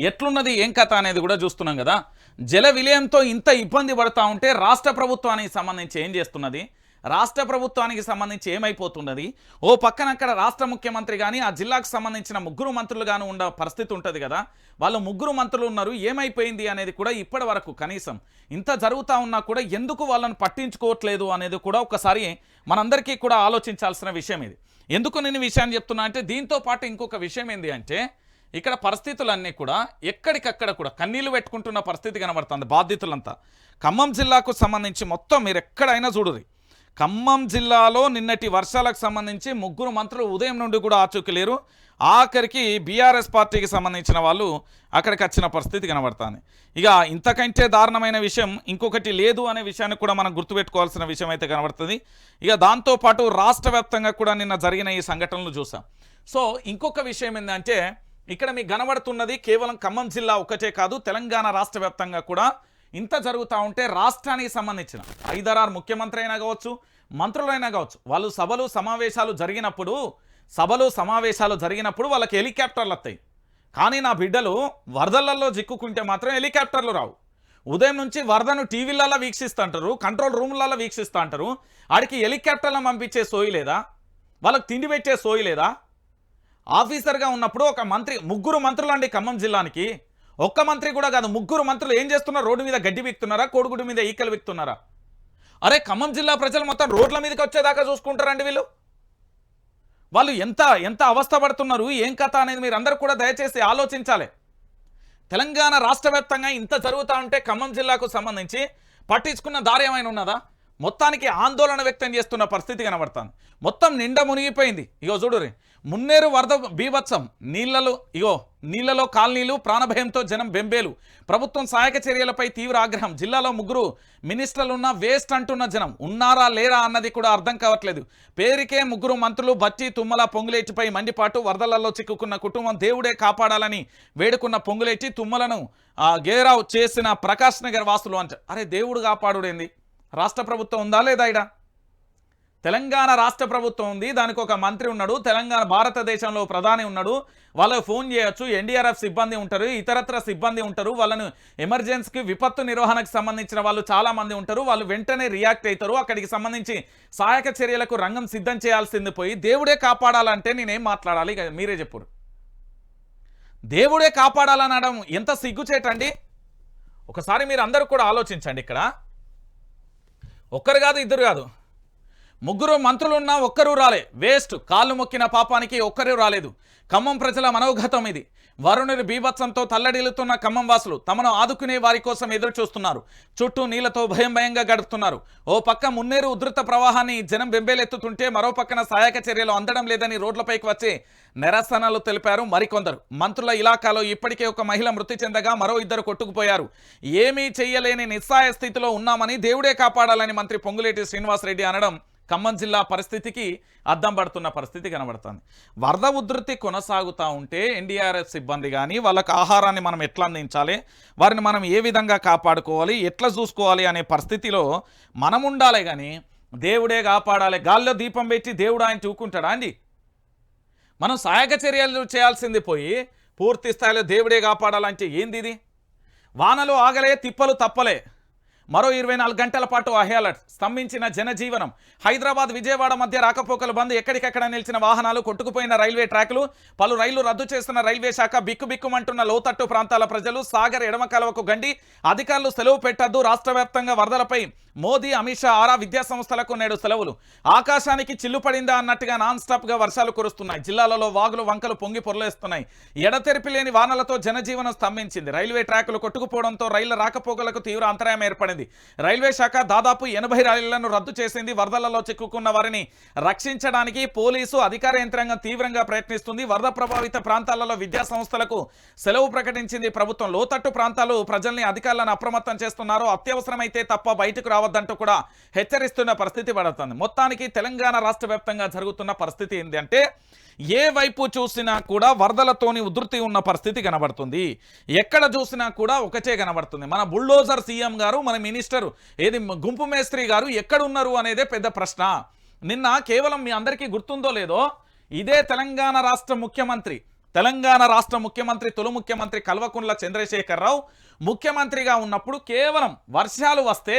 ఎట్లున్నది ఏం కథ అనేది కూడా చూస్తున్నాం కదా. జల విలయంతో ఇంత ఇబ్బంది పడుతూ ఉంటే రాష్ట్ర ప్రభుత్వానికి సంబంధించి ఏం చేస్తున్నది, రాష్ట్ర ప్రభుత్వానికి సంబంధించి ఏమైపోతున్నది. ఓ పక్కన అక్కడ రాష్ట్ర ముఖ్యమంత్రి కానీ ఆ జిల్లాకు సంబంధించిన 3 మంత్రులు కానీ ఉండే పరిస్థితి ఉంటుంది కదా. వాళ్ళు 3 మంత్రులు ఉన్నారు, ఏమైపోయింది అనేది కూడా ఇప్పటి వరకు కనీసం ఇంత జరుగుతూ ఉన్నా కూడా ఎందుకు వాళ్ళని పట్టించుకోవట్లేదు అనేది కూడా ఒకసారి మనందరికీ కూడా ఆలోచించాల్సిన విషయం ఇది. ఎందుకు నేను విషయాన్ని చెప్తున్నా అంటే దీంతో పాటు ఇంకొక విషయం ఏంది అంటే ఇక్కడ పరిస్థితులన్నీ కూడా ఎక్కడికక్కడ కూడా కన్నీళ్లు పెట్టుకుంటున్న పరిస్థితి కనబడుతుంది బాధితులంతా. ఖమ్మం జిల్లాకు సంబంధించి మొత్తం మీరు ఎక్కడైనా చూడురి, ఖమ్మం జిల్లాలో నిన్నటి వర్షాలకు సంబంధించి 3 మంత్రులు ఉదయం నుండి కూడా ఆచూకీ లేరు. ఆఖరికి బీఆర్ఎస్ పార్టీకి సంబంధించిన వాళ్ళు అక్కడికి వచ్చిన పరిస్థితి కనబడుతుంది. ఇక ఇంతకంటే దారుణమైన విషయం ఇంకొకటి లేదు అనే విషయాన్ని కూడా మనం గుర్తుపెట్టుకోవాల్సిన విషయం అయితే కనబడుతుంది. ఇక దాంతోపాటు రాష్ట్ర వ్యాప్తంగా కూడా నిన్న జరిగిన ఈ సంఘటనలు చూసాం. సో ఇంకొక విషయం ఏంటంటే ఇక్కడ మీకు కనబడుతున్నది కేవలం ఖమ్మం జిల్లా ఒకటే కాదు, తెలంగాణ రాష్ట్ర వ్యాప్తంగా కూడా ఇంత జరుగుతూ ఉంటే రాష్ట్రానికి సంబంధించిన 5-6 ముఖ్యమంత్రి అయినా కావచ్చు, మంత్రులైనా కావచ్చు, వాళ్ళు సభలు సమావేశాలు జరిగినప్పుడు వాళ్ళకి హెలికాప్టర్లు వస్తాయి. కానీ నా బిడ్డలు వరదలలో చిక్కుకుంటే మాత్రం హెలికాప్టర్లు రావు. ఉదయం నుంచి వరదను టీవీలలో వీక్షిస్తుంటారు, కంట్రోల్ రూమ్లలో వీక్షిస్తూ అంటారు. ఆడికి హెలికాప్టర్లను పంపించే సోయి లేదా, వాళ్ళకి తిండి పెట్టే సోయి లేదా? ఆఫీసర్గా ఉన్నప్పుడు ఒక మంత్రి 3 మంత్రులు అండి ఖమ్మం జిల్లానికి, ఒక్క మంత్రి కూడా కాదు 3 మంత్రులు ఏం చేస్తున్నారు? రోడ్డు మీద గడ్డి వీక్తున్నారా, కోడిగుడ్డు మీద ఈకలు వీక్తున్నారా? అరే ఖమ్మం జిల్లా ప్రజలు మొత్తం రోడ్ల మీదకి వచ్చేదాకా చూసుకుంటారండి వీళ్ళు. వాళ్ళు ఎంత ఎంత అవస్థ పడుతున్నారు, ఏం కథ అనేది మీరు అందరూ కూడా దయచేసి ఆలోచించాలి. తెలంగాణ రాష్ట్ర వ్యాప్తంగా ఇంత జరుగుతూ ఉంటే ఖమ్మం జిల్లాకు సంబంధించి పట్టించుకున్న దారి ఏమైనా ఉన్నదా? మొత్తానికి ఆందోళన వ్యక్తం చేస్తున్న పరిస్థితి కనబడుతుంది. మొత్తం నిండా మునిగిపోయింది. ఇగో చూడురి, మున్నేరు వరద బీభత్సం, నీళ్లలో కాలనీలు, ప్రాణభయంతో జనం బెంబేలు. ప్రభుత్వం సహాయక చర్యలపై తీవ్ర ఆగ్రహం. జిల్లాలో 3 మినిస్టర్లున్న వేస్ట్ అంటున్న జనం ఉన్నారా లేరా అన్నది కూడా అర్థం కావట్లేదు. పేరుకే 3 మంత్రులు బచ్చి, తుమ్మల, పొంగులేటిపై మండిపాటు. వరదలలో చిక్కుకున్న కుటుంబం దేవుడే కాపాడాలని వేడుకున్న పొంగులేటి, తుమ్మలను గేరావ్ చేసిన ప్రకాష్ నగర్ వాసులు అంట. అరే దేవుడు కాపాడుడేంది? రాష్ట్ర ప్రభుత్వం ఉందా లేదా? ఇడ తెలంగాణ రాష్ట్ర ప్రభుత్వం ఉంది, దానికి ఒక మంత్రి ఉన్నాడు, తెలంగాణ భారతదేశంలో ప్రధాని ఉన్నాడు, వాళ్ళకు ఫోన్ చేయొచ్చు, ఎన్డీఆర్ఎఫ్ సిబ్బంది ఉంటారు, ఇతరత్ర సిబ్బంది ఉంటారు, వాళ్ళను ఎమర్జెన్సీకి విపత్తు నిర్వహణకు సంబంధించిన వాళ్ళు చాలామంది ఉంటారు, వాళ్ళు వెంటనే రియాక్ట్ అవుతారు. అక్కడికి సంబంధించి సహాయక చర్యలకు రంగం సిద్ధం చేయాల్సింది పోయి దేవుడే కాపాడాలంటే నేనేం మాట్లాడాలి? ఇక మీరే చెప్పురు. దేవుడే కాపాడాలనడం ఎంత సిగ్గుచేటండి. ఒకసారి మీరు అందరూ కూడా ఆలోచించండి. ఇక్కడ ఒక్కరు కాదు, ఇద్దరు కాదు, 3 మంత్రులున్నా ఒక్కరూ రాలే. వేస్ట్. కాళ్ళు మొక్కిన పాపానికి ఒక్కరూ రాలేదు. ఖమ్మం ప్రజల మనోగతం ఇది. వరుణుడి బీభత్సంతో తల్లడిల్లుతున్న ఖమ్మం వాసులు తమను ఆదుకునే వారి కోసం ఎదురు చూస్తున్నారు. చుట్టూ నీళ్లతో భయంగా గడుపుతున్నారు. ఓ పక్క మున్నేరు ఉధృత ప్రవాహాన్ని జనం బెంబేలెత్తుతుంటే, మరో పక్కన సహాయక చర్యలు అందడం లేదని రోడ్లపైకి వచ్చి నిరసనలు తెలిపారు మరికొందరు. మంత్రుల ఇలాకాలో ఇప్పటికే ఒక మహిళ మృతి చెందగా మరో 2 కొట్టుకుపోయారు. ఏమీ చెయ్యలేని నిస్సాయ స్థితిలో ఉన్నామని దేవుడే కాపాడాలని మంత్రి పొంగులేటి శ్రీనివాసరెడ్డి అనడం ఖమ్మం జిల్లా పరిస్థితికి అద్దం పడుతున్న పరిస్థితి కనబడుతుంది. వరద ఉధృతి కొనసాగుతూ ఉంటే ఎన్డీఆర్ఎఫ్ సిబ్బంది కానీ వాళ్ళకి ఆహారాన్ని మనం ఎట్లా అందించాలి, వారిని మనం ఏ విధంగా కాపాడుకోవాలి, ఎట్లా చూసుకోవాలి అనే పరిస్థితిలో మనం ఉండాలి. కానీ దేవుడే కాపాడాలి, గాల్లో దీపం పెట్టి దేవుడు ఆయన చూకుంటాడా అండి? మనం సహాయక చర్యలు చేయాల్సింది పోయి పూర్తి స్థాయిలో దేవుడే కాపాడాలంటే ఏంది ఇది? వానలు ఆగలే, తిప్పలు తప్పలే. మరో 24 గంటల పాటు హై అలర్ట్. స్తంభించిన జనజీవనం. హైదరాబాద్ విజయవాడ మధ్య రాకపోకలు బంద్. ఎక్కడికెక్కడ నిలిచిన వాహనాలు, కొట్టుకుపోయిన రైల్వే ట్రాకులు, పలు రైళ్లు రద్దు చేస్తున్న రైల్వే శాఖ. బిక్కుబిక్కుమంటున్న లోతట్టు ప్రాంతాల ప్రజలు. సాగర్ ఎడమ కాలువకు గండి. అధికారులు సెలవు పెట్టద్దు. రాష్ట్ర వ్యాప్తంగా వరదలపై మోదీ, అమిత్ షా ఆరా. విద్యా సంస్థలకు నేడు సెలవులు. ఆకాశానికి చిల్లు పడిందా అన్నట్టుగా నాన్ స్టాప్ గా వర్షాలు కురుస్తున్నాయి. జిల్లాలలో వాగులు వంకలు పొంగి పొరలేస్తున్నాయి. ఎడతెరిపి లేని వానలతో జనజీవనం స్తంభించింది. రైల్వే ట్రాకులు కొట్టుకుపోవడంతో రైళ్ల రాకపోకలకు తీవ్ర అంతరాయం ఏర్పడింది. రైల్వే శాఖ దాదాపు 80 రైళ్లను రద్దు చేసింది. వరదలలో చిక్కుకున్న వారిని రక్షించడానికి పోలీసు అధికార యంత్రాంగం తీవ్రంగా ప్రయత్నిస్తుంది. వరద ప్రభావిత ప్రాంతాలలో విద్యా సంస్థలకు సెలవు ప్రకటించింది ప్రభుత్వం. లోతట్టు ప్రాంతాలు ప్రజల్ని, అధికారులను అప్రమత్తం చేస్తున్నారు. అత్యవసరమైతే తప్ప బయటకు రావద్దంటూ కూడా హెచ్చరిస్తున్న పరిస్థితి పడుతుంది. మొత్తానికి తెలంగాణ రాష్ట్ర వ్యాప్తంగా జరుగుతున్న పరిస్థితి ఏంటంటే, ఏ వైపు చూసినా కూడా వరదలతోని ఉధృతి ఉన్న పరిస్థితి కనబడుతుంది. ఎక్కడ చూసినా కూడా ఒకటే కనబడుతుంది. మన బుల్డోజర్ సీఎం గారు, మన మినిస్టర్ ఏది గుంపు మేస్త్రి గారు ఎక్కడ ఉన్నారు అనేదే పెద్ద ప్రశ్న. నిన్న కేవలం మీ అందరికీ గుర్తుందో లేదో, ఇదే తెలంగాణ రాష్ట్ర ముఖ్యమంత్రి తొలి ముఖ్యమంత్రి కల్వకుంట్ల చంద్రశేఖరరావు ముఖ్యమంత్రిగా ఉన్నప్పుడు కేవలం వర్షాలు వస్తే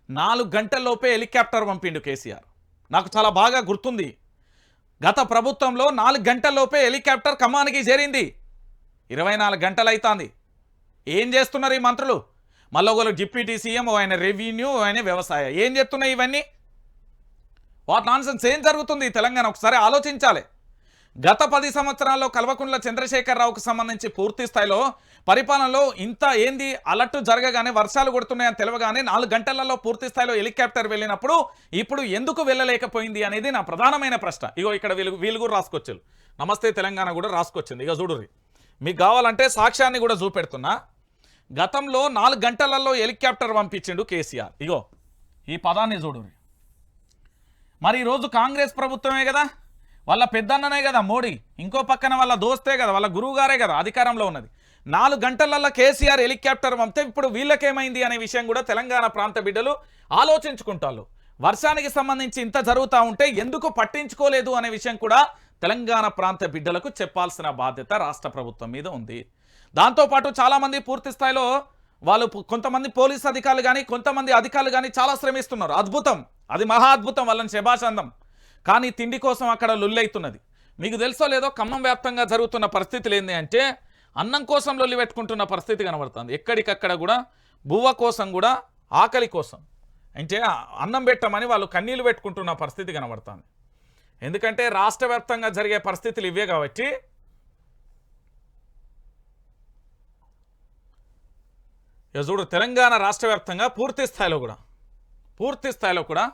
4 గంటల్లోపే హెలికాప్టర్ పంపిండు కేసీఆర్. నాకు చాలా బాగా గుర్తుంది. గత ప్రభుత్వంలో 4 గంటల్లోపే హెలికాప్టర్ ఖమ్మానికి చేరింది. 24 గంటలు అవుతుంది. ఏం చేస్తున్నారు ఈ మంత్రులు? మళ్ళీ ఒకరు డిప్యూటీ సీఎం, ఆయన రెవెన్యూ, ఆయన వ్యవసాయ. ఏం చేస్తున్నాయి ఇవన్నీ? What nonsense? ఏం జరుగుతుంది ఈ తెలంగాణ? ఒకసారి ఆలోచించాలి. గత 10 సంవత్సరాల్లో కల్వకుంట్ల చంద్రశేఖరరావుకు సంబంధించి పూర్తి స్థాయిలో పరిపాలనలో ఇంత ఏంది అలర్ట్ జరగగానే, వర్షాలు కొడుతున్నాయని తెలవగానే 4 గంటలలో పూర్తి స్థాయిలో హెలికాప్టర్ వెళ్ళినప్పుడు ఇప్పుడు ఎందుకు వెళ్ళలేకపోయింది అనేది నా ప్రధానమైన ప్రశ్న. ఇగో ఇక్కడ వీళ్ళు కూడా రాసుకొచ్చారు. నమస్తే తెలంగాణ కూడా రాసుకొచ్చింది. ఇక చూడుర్రి, మీకు కావాలంటే సాక్ష్యాన్ని కూడా చూపెడుతున్నా. గతంలో 4 గంటలలో హెలికాప్టర్ పంపించిండు కేసీఆర్. ఇగో ఈ పదాన్ని చూడుర్రి. మరి ఈరోజు కాంగ్రెస్ ప్రభుత్వమే కదా, వాళ్ళ పెద్దన్ననే కదా మోడీ, ఇంకో పక్కన వాళ్ళ దోస్తే కదా, వాళ్ళ గురువు గారే కదా అధికారంలో ఉన్నది. 4 గంటలల్లో కేసీఆర్ హెలికాప్టర్ పంపితే ఇప్పుడు వీళ్ళకేమైంది అనే విషయం కూడా తెలంగాణ ప్రాంత బిడ్డలు ఆలోచించుకుంటారు. వర్షానికి సంబంధించి ఇంత జరుగుతూ ఉంటే ఎందుకు పట్టించుకోలేదు అనే విషయం కూడా తెలంగాణ ప్రాంత బిడ్డలకు చెప్పాల్సిన బాధ్యత రాష్ట్ర ప్రభుత్వం మీద ఉంది. దాంతోపాటు చాలామంది పూర్తి స్థాయిలో వాళ్ళు, కొంతమంది పోలీస్ అధికారులు కానీ, కొంతమంది అధికారులు కానీ చాలా శ్రమిస్తున్నారు. అద్భుతం, అది మహా అద్భుతం, వాళ్ళని శభాషందం. కానీ తిండి కోసం అక్కడ లొల్లైతున్నది. మీకు తెలుసో లేదో, ఖమ్మం వ్యాప్తంగా జరుగుతున్న పరిస్థితులు ఏంటి అంటే, అన్నం కోసం లొల్లి పెట్టుకుంటున్న పరిస్థితి కనబడుతుంది. ఎక్కడికక్కడ కూడా బువ్వ కోసం కూడా, ఆకలి కోసం. అంటే అన్నం పెట్టమని వాళ్ళు కన్నీళ్లు పెట్టుకుంటున్న పరిస్థితి కనబడుతుంది. ఎందుకంటే రాష్ట్ర వ్యాప్తంగా జరిగే పరిస్థితులు ఇవే కాబట్టి ఇక చూడు తెలంగాణ రాష్ట్ర వ్యాప్తంగా పూర్తి స్థాయిలో కూడా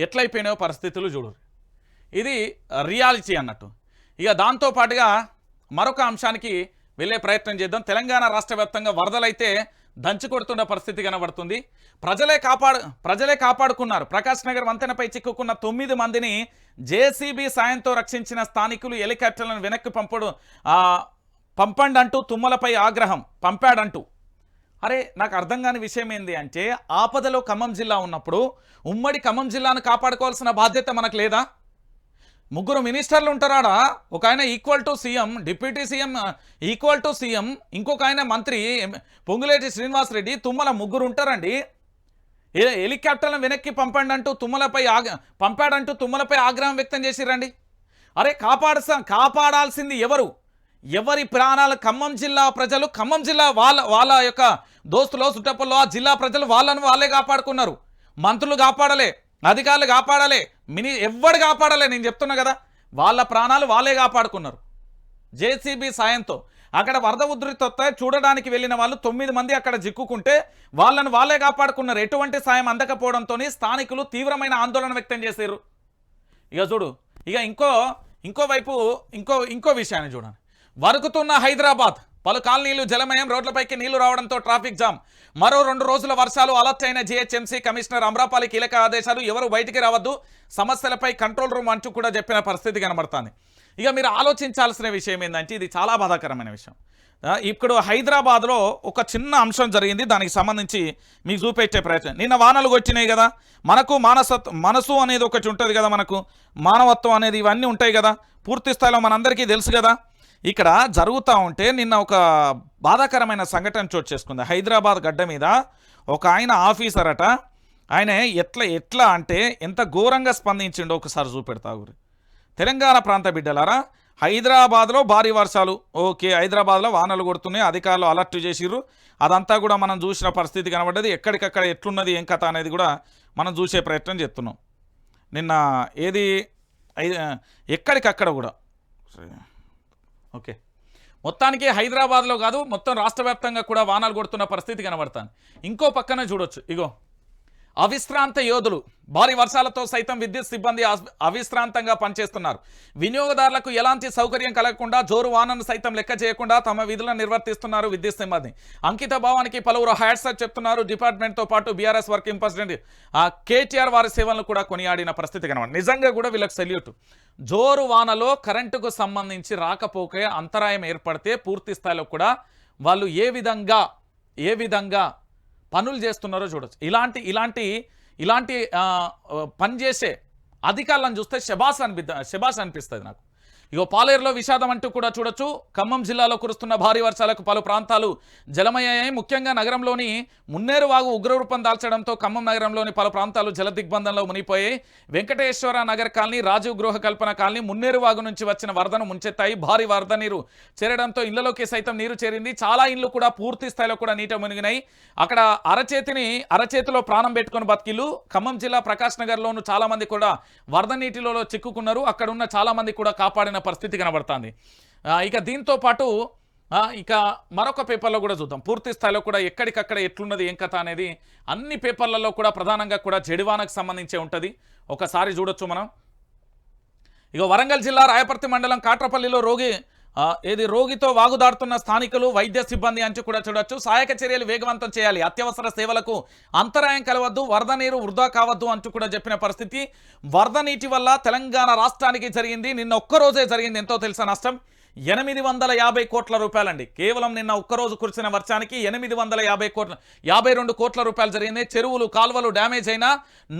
ఎట్లయిపోయినాయో పరిస్థితులు చూడు. ఇది రియాలిటీ అన్నట్టు. ఇక దాంతోపాటుగా మరొక అంశానికి వెళ్ళే ప్రయత్నం చేద్దాం. తెలంగాణ రాష్ట్ర వ్యాప్తంగా వరదలైతే దంచి కొడుతున్న పరిస్థితి కనబడుతుంది. ప్రజలే కాపాడుకున్నారు. ప్రకాష్ నగర్ వంతెనపై చిక్కుకున్న 9 మందిని జేసీబీ సాయంతో రక్షించిన స్థానికులు హెలికాప్టర్లను వెనక్కి పంపండంటూ తుమ్మలపై ఆగ్రహం పంపాడంటూ. అరే నాకు అర్థం కాని విషయం ఏంది అంటే ఆపదలో ఖమ్మం జిల్లా ఉన్నప్పుడు ఉమ్మడి ఖమ్మం జిల్లాను కాపాడుకోవాల్సిన బాధ్యత మనకు లేదా? 3 మినిస్టర్లు ఉంటారాడా. ఒక ఆయన equal to CM, deputy CM equal to CM, ఇంకొక ఆయన మంత్రి పొంగులేటి శ్రీనివాసరెడ్డి, తుమ్మల 3 ఉంటారండి. హెలికాప్టర్లను వెనక్కి పంపాడంటూ తుమ్మలపై ఆగ్రహం వ్యక్తం చేసిరండి. అరే కాపాడాల్సింది ఎవరి ప్రాణాలు? ఖమ్మం జిల్లా ప్రజలు, ఖమ్మం జిల్లా వాళ్ళ యొక్క దోస్తులో చుట్టపల్లో ఆ జిల్లా ప్రజలు వాళ్ళే కాపాడుకున్నారు. మంత్రులు కాపాడలే, అధికారులు కాపాడలే, ఎవ్వడు కాపాడలే. నేను చెప్తున్నా కదా, వాళ్ళ ప్రాణాలు వాళ్ళే కాపాడుకున్నారు జేసీబీ సాయంతో. అక్కడ వరద ఉధృతి చూడడానికి వెళ్ళిన వాళ్ళు 9 మంది అక్కడ చిక్కుకుంటే వాళ్ళే కాపాడుకున్నారు. ఎటువంటి సాయం అందకపోవడంతో స్థానికులు తీవ్రమైన ఆందోళన వ్యక్తం చేశారు. ఇక చూడు, ఇక ఇంకో వైపు ఇంకో విషయాన్ని చూడండి. వరుకుతున్న హైదరాబాద్, పలు కాలనీలు జలమయం, రోడ్లపైకి నీళ్లు రావడంతో ట్రాఫిక్ జామ్. మరో 2 రోజుల వర్షాలు. అలర్ట్ అయిన జీహెచ్ఎంసీ కమిషనర్ అమ్రపాలి కీలక ఆదేశాలు. ఎవరు బయటికి రావద్దు, సమస్యలపై కంట్రోల్ రూమ్ అంటూ కూడా చెప్పిన పరిస్థితి కనబడుతుంది. ఇక మీరు ఆలోచించాల్సిన విషయం ఏంటంటే ఇది చాలా బాధాకరమైన విషయం. ఇప్పుడు హైదరాబాద్లో ఒక చిన్న అంశం జరిగింది, దానికి సంబంధించి మీకు చూపెట్టే ప్రయత్నం. నిన్న వానలు వచ్చినాయి కదా, మనకు మనసు అనేది ఒకటి ఉంటుంది కదా, మనకు మానవత్వం అనేది ఇవన్నీ ఉంటాయి కదా, పూర్తి స్థాయిలో మనందరికీ తెలుసు కదా. ఇక్కడ జరుగుతూ ఉంటే నిన్న ఒక బాధాకరమైన సంఘటన చోటు చేసుకుంది. హైదరాబాద్ గడ్డ మీద ఒక ఆయన ఆఫీసర్ అట, ఆయన ఎట్లా అంటే ఎంత ఘోరంగా స్పందించిండో ఒకసారి చూపెడతా. తెలంగాణ ప్రాంత బిడ్డలారా, హైదరాబాద్లో భారీ వర్షాలు, ఓకే, హైదరాబాద్లో వానలు కొడుతున్నాయి, అధికారులు అలర్ట్ చేసిర్రు, అదంతా కూడా మనం చూసిన పరిస్థితి కనబడ్డది. ఎక్కడికక్కడ ఎట్లున్నది ఏం కథ అనేది కూడా మనం చూసే ప్రయత్నం చేస్తున్నాం. నిన్న ఎక్కడికక్కడ కూడా ఓకే, మొత్తానికి హైదరాబాద్లో కాదు మొత్తం రాష్ట్ర వ్యాప్తంగా కూడా వానలు కొడుతున్న పరిస్థితి కనబడుతుంది. ఇంకో పక్కన చూడొచ్చు, ఇగో అవిశ్రాంత యోధులు. భారీ వర్షాలతో సైతం విద్యుత్ సిబ్బంది అవిశ్రాంతంగా పనిచేస్తున్నారు. వినియోగదారులకు ఎలాంటి సౌకర్యం కలగకుండా జోరు వానను సైతం లెక్క చేయకుండా తమ విధులను నిర్వర్తిస్తున్నారు విద్యుత్ సిబ్బంది. అంకిత భావానికి పలువురు హ్యాట్సాప్ చెప్తున్నారు. డిపార్ట్మెంట్తో పాటు బీఆర్ఎస్ వర్కింగ్ ప్రెసిడెంట్ కేటీఆర్ వారి సేవలను కూడా కొనియాడిన పరిస్థితి కనబడి నిజంగా కూడా వీళ్ళకి సెల్యూట్. జోరు వానలో కరెంటుకు సంబంధించి రాకపోకే అంతరాయం ఏర్పడితే పూర్తి స్థాయిలో కూడా వాళ్ళు ఏ విధంగా పనులు చేస్తున్నారో చూడొచ్చు. ఇలాంటి పనిచేసే అధికారులను చూస్తే శబాష్ అనిపిస్తుంది నాకు. ఇగో పాలేరులో విషాదం అంటూ కూడా చూడొచ్చు. ఖమ్మం జిల్లాలో కురుస్తున్న భారీ వర్షాలకు పలు ప్రాంతాలు జలమయ్యాయి. ముఖ్యంగా నగరంలోని మున్నేరు వాగు ఉగ్రరూపం దాల్చడంతో ఖమ్మం నగరంలోని పలు ప్రాంతాలు జల దిగ్బంధంలో మునిగిపోయాయి. వెంకటేశ్వర నగర్ కాలనీ, రాజీవ్ గృహ కల్పన కాలనీ మున్నేరు వాగు నుంచి వచ్చిన వరదను ముంచెత్తాయి. భారీ వరద నీరు చేరడంతో ఇళ్లలోకి సైతం నీరు చేరింది. చాలా ఇండ్లు కూడా పూర్తి స్థాయిలో కూడా నీట మునిగినాయి. అక్కడ అరచేతిలో ప్రాణం పెట్టుకుని బతికిళ్ళు. ఖమ్మం జిల్లా ప్రకాష్ నగర్లోను చాలా మంది కూడా వరద నీటిలో చిక్కుకున్నారు. అక్కడ ఉన్న చాలా మంది కూడా కాపాడిన పరిస్థితి కనబడుతుంది. ఇక దీంతో పాటు ఇక మరొక పేపర్లో కూడా చూద్దాం. పూర్తి స్థాయిలో కూడా ఎక్కడికక్కడ ఎట్లున్నది ఏం కథ అనేది అన్ని పేపర్లలో కూడా ప్రధానంగా కూడా జడివానకు సంబంధించే ఉంటుంది. ఒకసారి చూడొచ్చు మనం. ఇక వరంగల్ జిల్లా రాయపర్తి మండలం కాట్రపల్లిలో రోగితో వాగుదాడుతున్న స్థానికులు, వైద్య సిబ్బంది అంటూ కూడా చూడొచ్చు. సహాయక చర్యలు వేగవంతం చేయాలి, అత్యవసర సేవలకు అంతరాయం కలవద్దు, వరద నీరు వృధా కావద్దు అంటూ కూడా చెప్పిన పరిస్థితి. వరద నీటి వల్ల తెలంగాణ రాష్ట్రానికి జరిగింది, నిన్న ఒక్కరోజే జరిగింది ఎంతో తెలుసా నష్టం? 850 కోట్ల రూపాయలండి. కేవలం నిన్న ఒక్కరోజు కురిసిన వర్షానికి 52 కోట్ల రూపాయలు జరిగింది. చెరువులు, కాలువలు డ్యామేజ్ అయినా